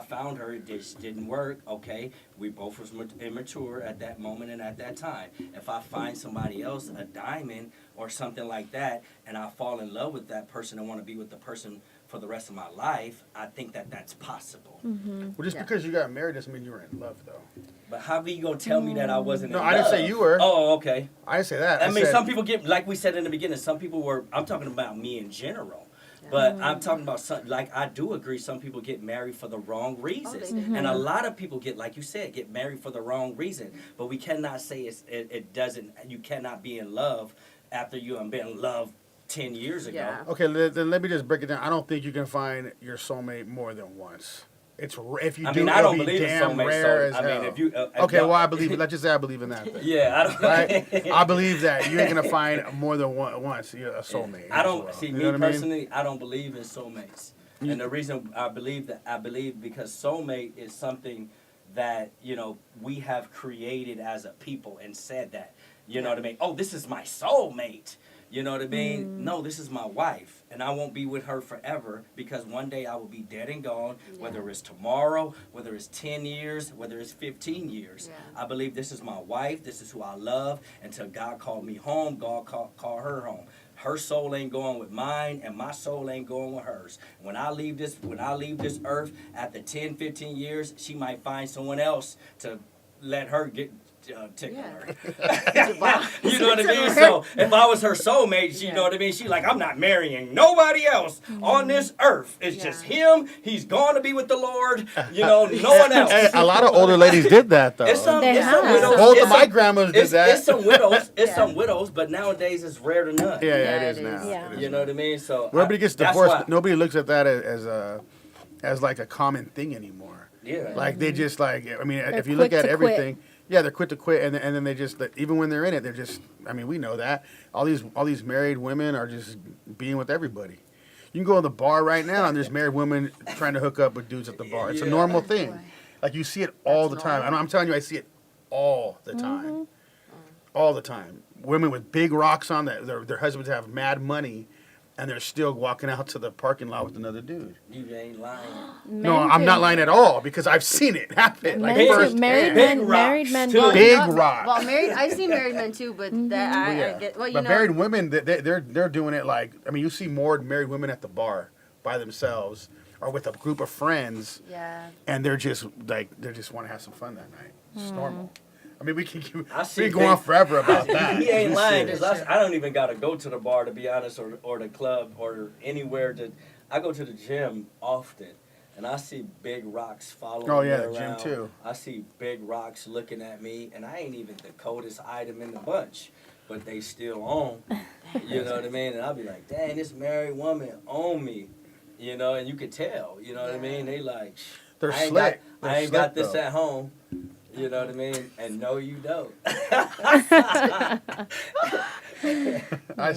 found her, it just didn't work. Okay, we both was immature at that moment and at that time. If I find somebody else, a diamond or something like that, and I fall in love with that person and want to be with the person for the rest of my life, I think that that's possible. Well, just Yeah. because you got married doesn't mean you were in love, though. But how are you gonna tell me that I wasn't No, in I didn't love? say you were. Oh, okay. I didn't say that. I mean, said, some people get, like we said in the beginning, some people were, I'm talking about me in general. But I'm talking about, like, I do agree some people get married for the wrong reasons. they do. And a lot of people get, like you said, get married for the wrong reason. But we cannot say it doesn't, you cannot be in love after you have been in love 10 years ago. Yeah. Okay, then let me just break it down. I don't think you can find your soulmate more than once. It's if you I do, mean, I it'll don't be believe in damn soulmates, rare so, as I mean, hell. if you... Okay, well, I believe it. Let's just say I believe in that. Then. Yeah, I don't... Right? I believe that you ain't gonna find more than once a soulmate. I don't as well. see You me know what I mean? personally. I don't believe in soulmates, and the reason I believe because soulmate is something that we have created as a people and said that. You know what I mean? Oh, this is my soulmate. You know what I mean? No, this is my wife, and I won't be with her forever because one day I will be dead and gone, whether it's tomorrow, whether it's 10 years, whether it's 15 years. Yeah. I believe this is my wife, this is who I love, until God called me home, God call her home. Her soul ain't going with mine, and my soul ain't going with hers. When I leave this earth after 10, 15 years, she might find someone else to let her get tickle her. You know what I mean? So if I was her soulmate, you know what I mean? She like, I'm not marrying nobody else on this earth. It's just him. He's going to be with the Lord. No one else. Hey, a lot of older ladies did that though. It's some They have. widows. Both it's of my some- grandmothers did it's, that. it's some widows. It's Yeah. some widows, but nowadays it's rare to none. Yeah, Yeah, it is it now. is. Yeah. It is You know now. what I mean? So Nobody gets that's divorced. why- Nobody looks at that as like a common thing anymore. Yeah. Like they just like, I mean, They're if you look quick at to quit. everything, yeah, they're quick to quit, and then they just even when they're in it, they're just. I mean, we know that all these married women are just being with everybody. You can go to the bar right now, and there's married women trying to hook up with dudes at the bar. It's a Yeah. normal thing. Like you see it all the That's time. normal? I'm telling you, I see it all the time. All the time. Women with big rocks on that their husbands have mad money, and they're still walking out to the parking lot with another dude. You ain't lying. No, Men I'm too. not lying at all because I've seen it happen. Like Men too. first Married Big men. Married rocks, men. too. don't- Big No, rocks. Well, married. I've seen married men too, but that I Yeah. get. Well, you But know. married women, they're doing it like, I mean, you see more married women at the bar by themselves or with a group of friends, Yeah. and they're just like they just want to have some fun that night. It's just normal. I mean, we can I see go on big- forever about that. He ain't You lying see it. because I don't even got to go to the bar to be honest, or the club or anywhere. I go to the gym often, and I see big rocks following Oh, me yeah, the around. gym, too. I see big rocks looking at me, and I ain't even the coldest item in the bunch, but they still on. You know what I mean? And I'll be like, dang, this married woman on me. You know, and you could tell. You know what I mean? They like, They're I ain't slick. Got, They're I ain't got slick, this though. at home. You know what I mean? And no, you don't.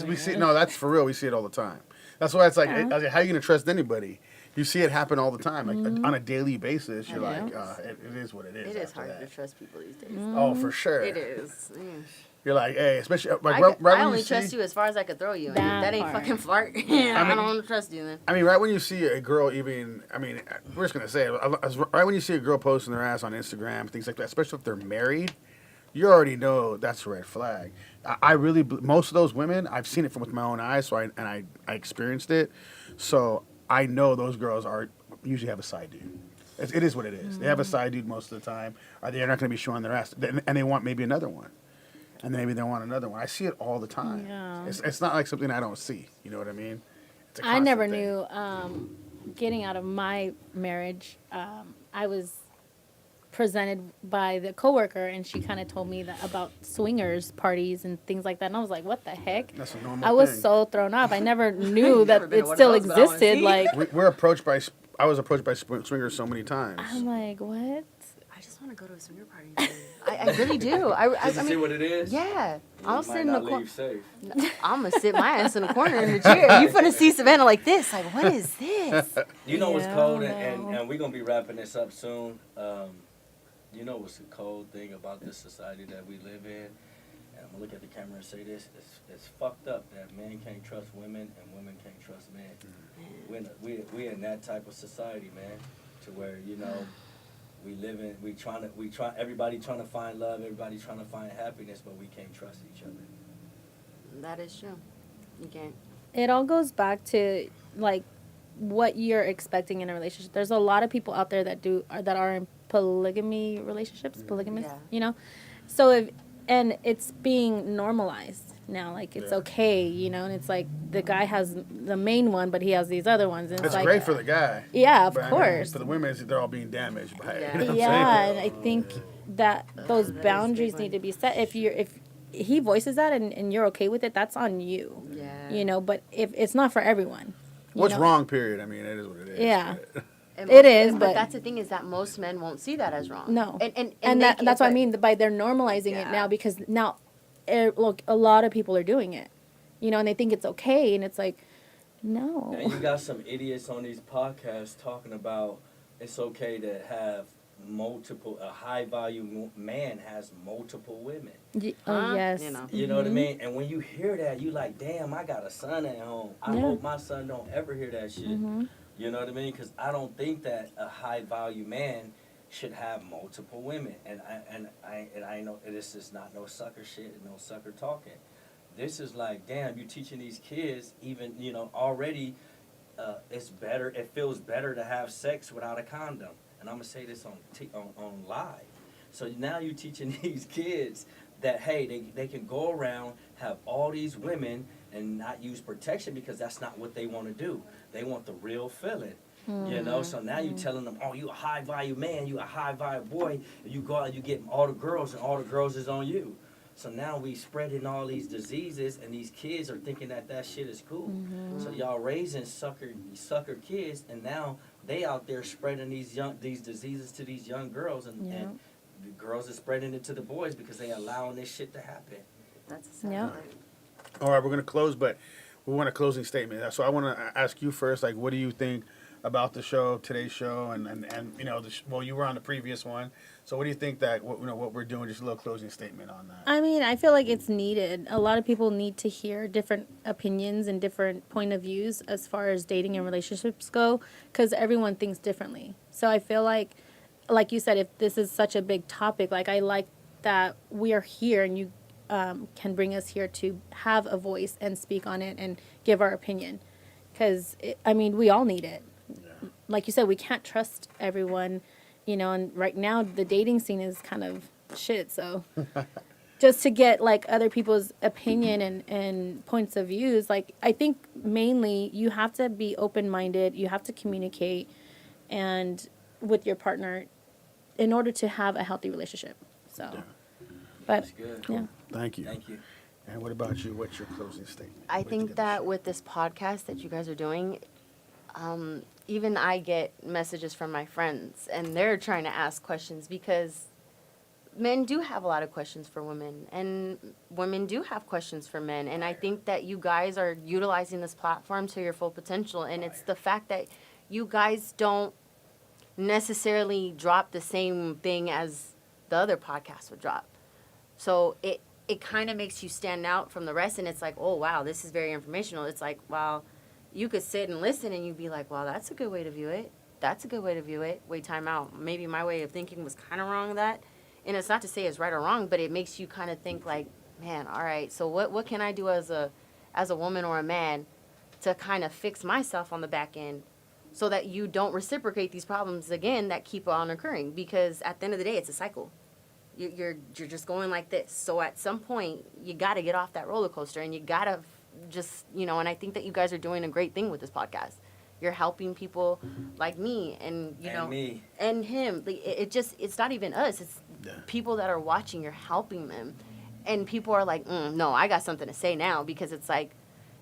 We see no, that's for real. We see it all the time. That's why it's like, I was like, how are you gonna trust anybody? You see it happen all the time, like on a daily basis. You're I like, know. it is what it is. It is after hard that. to trust people these days. Oh, for sure. It is. Mm. You're like, hey, especially like I, right when I only you see, trust you as far as I could throw you. And if That that ain't part. fucking fart. Yeah, I mean- don't want to trust you then. I mean, right when you see a girl, even, I mean, we're just gonna say it. Right when you see a girl posting their ass on Instagram, things like that, especially if they're married, you already know that's a red flag. I really, most of those women, I've seen it from with my own eyes, so I experienced it, so I know those girls are usually have a side dude. It is what it is. They have a side dude most of the time, or they're not gonna be showing their ass, and they want maybe another one. And maybe they want another one. I see it all the time. Yeah. It's not like something I don't see. You know what I mean? It's a I never constant thing. knew. Getting out of my marriage, I was presented by the coworker, and she kind of told me that about swingers parties and things like that. And I was like, "What the heck?" That's a normal I was thing. so thrown off. I never knew Never that been to it one of still those, but I wanna existed. see. Like, We're approached by. I was approached by swingers so many times. I'm like, what? I just want to go to a swinger party. I really do. I Did you see mean, what it is? yeah. You I'll might sit in the not corner. leave safe. I'm gonna sit my ass in the corner in the chair. You finna see Savannah like this? Like, what is this? You know what's Yeah, cold, I and know. we're gonna be wrapping this up soon. You know what's the cold thing about this society that we live in? And I'm gonna look at the camera and say this: it's fucked up that men can't trust women and women can't trust men. We're in that type of society, man, to where everybody trying to find love, everybody trying to find happiness, but we can't trust each other. That is true. You can't. It all goes back to like what you're expecting in a relationship. There's a lot of people out there that are in polygamy relationships, polygamous, Yeah. you know. So and it's being normalized now, like it's Yeah. okay, you know, and it's like the guy has the main one, but he has these other ones, and It's like, great for the guy. yeah, of But, I mean, course. for the women, they're all being damaged by it. Yeah. You know what I'm Yeah, saying? and I think that those that is a big boundaries one. need to be set. If he voices that and you're okay with it, that's on you. Yeah. You know, but if it's not for everyone. you What's know? wrong, period. I mean, it is what it is. Yeah. And It is, but but- that's the thing is that most men won't see that as wrong. No. and That's what I mean by they're normalizing it Yeah. now, because now look, a lot of people are doing it. You know, and they think it's okay, and it's like, no. And you got some idiots on these podcasts talking about it's okay to have a high value man has multiple women. Oh, yes. You know. You know what I mean? And when you hear that, you like, damn, I got a son at home. I Yeah. hope my son don't ever hear that shit. Mhm. You know what I mean? Because I don't think that a high value man should have multiple women. And I know this is not no sucker shit and no sucker talking. This is like, damn, you teaching these kids even, already it's better. It feels better to have sex without a condom. And I'm gonna say this on live. So now you're teaching these kids that hey, they can go around, have all these women and not use protection because that's not what they want to do. They want the real feeling. You know, so now you're telling them, oh, you a high value man, you a high value boy, and you go out and you get all the girls, and all the girls is on you. So now we spreading all these diseases, and these kids are thinking that shit is cool. So y'all raising sucker kids, and now they out there spreading these diseases to these young girls, and the girls are spreading it to the boys because they allowing this shit to happen. That's a sad Yeah. part. All right, we're gonna close, but we want a closing statement. So I want to ask you first, like, what do you think about the show, today's show, and you know, well, you were on the previous one, so what do you think that what we're doing? Just a little closing statement on that. I mean, I feel like it's needed. A lot of people need to hear different opinions and different point of views as far as dating and relationships go, because everyone thinks differently. So I feel like you said, if this is such a big topic, like I like that we are here and you can bring us here to have a voice and speak on it and give our opinion, because I mean, we all need it. Yeah. Like you said, we can't trust everyone, you know, and right now the dating scene is kind of shit, so just to get like other people's opinion and points of views, like I think mainly you have to be open-minded, you have to communicate and with your partner in order to have a healthy relationship. So Yeah. but That's good. yeah. Thank you. Thank you. And what about you? What's your closing statement? I What did you think get that to with this podcast that you guys are doing, even I get messages from my friends, and they're trying to ask questions because men do have a lot of questions for women, and women do have questions for men. And I think that you guys are utilizing this platform to your full potential, and it's the fact that you guys don't necessarily drop the same thing as the other podcasts would drop. So it kind of makes you stand out from the rest, and it's like, oh wow, this is very informational. It's like, wow, you could sit and listen and you'd be like, wow, that's a good way to view it. That's a good way to view it. Wait, time out. Maybe my way of thinking was kind of wrong with that. And it's not to say it's right or wrong, but it makes you kind of think like, man, all right, so what can I do as a woman or a man to kind of fix myself on the back end so that you don't reciprocate these problems again that keep on occurring? Because at the end of the day, it's a cycle. You're just going like this. So at some point, you got to get off that roller coaster, and you got to just, you know, and I think that you guys are doing a great thing with this podcast. You're helping people like me and, you And know, me. and him. Like, it's not even us. It's Yeah. people that are watching. You're helping them. And people are like, no, I got something to say now, because it's like,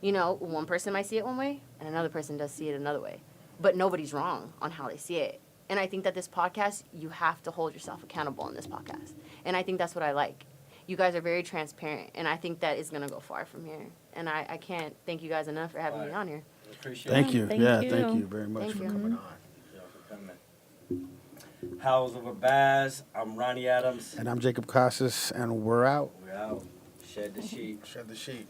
you know, one person might see it one way and another person does see it another way. But nobody's wrong on how they see it. And I think that this podcast, you have to hold yourself accountable in this podcast. And I think that's what I like. You guys are very transparent, and I think that is going to go far from here. And I can't thank you guys enough for having me on here. Appreciate Thank it. you. Thank yeah, you. thank you very much Thank for you. coming on. Y'all for coming. House over Baz. I'm Ronnie Adams. And I'm Jacob Casas, and we're out. We're out. Shed the sheet. Shed the sheet.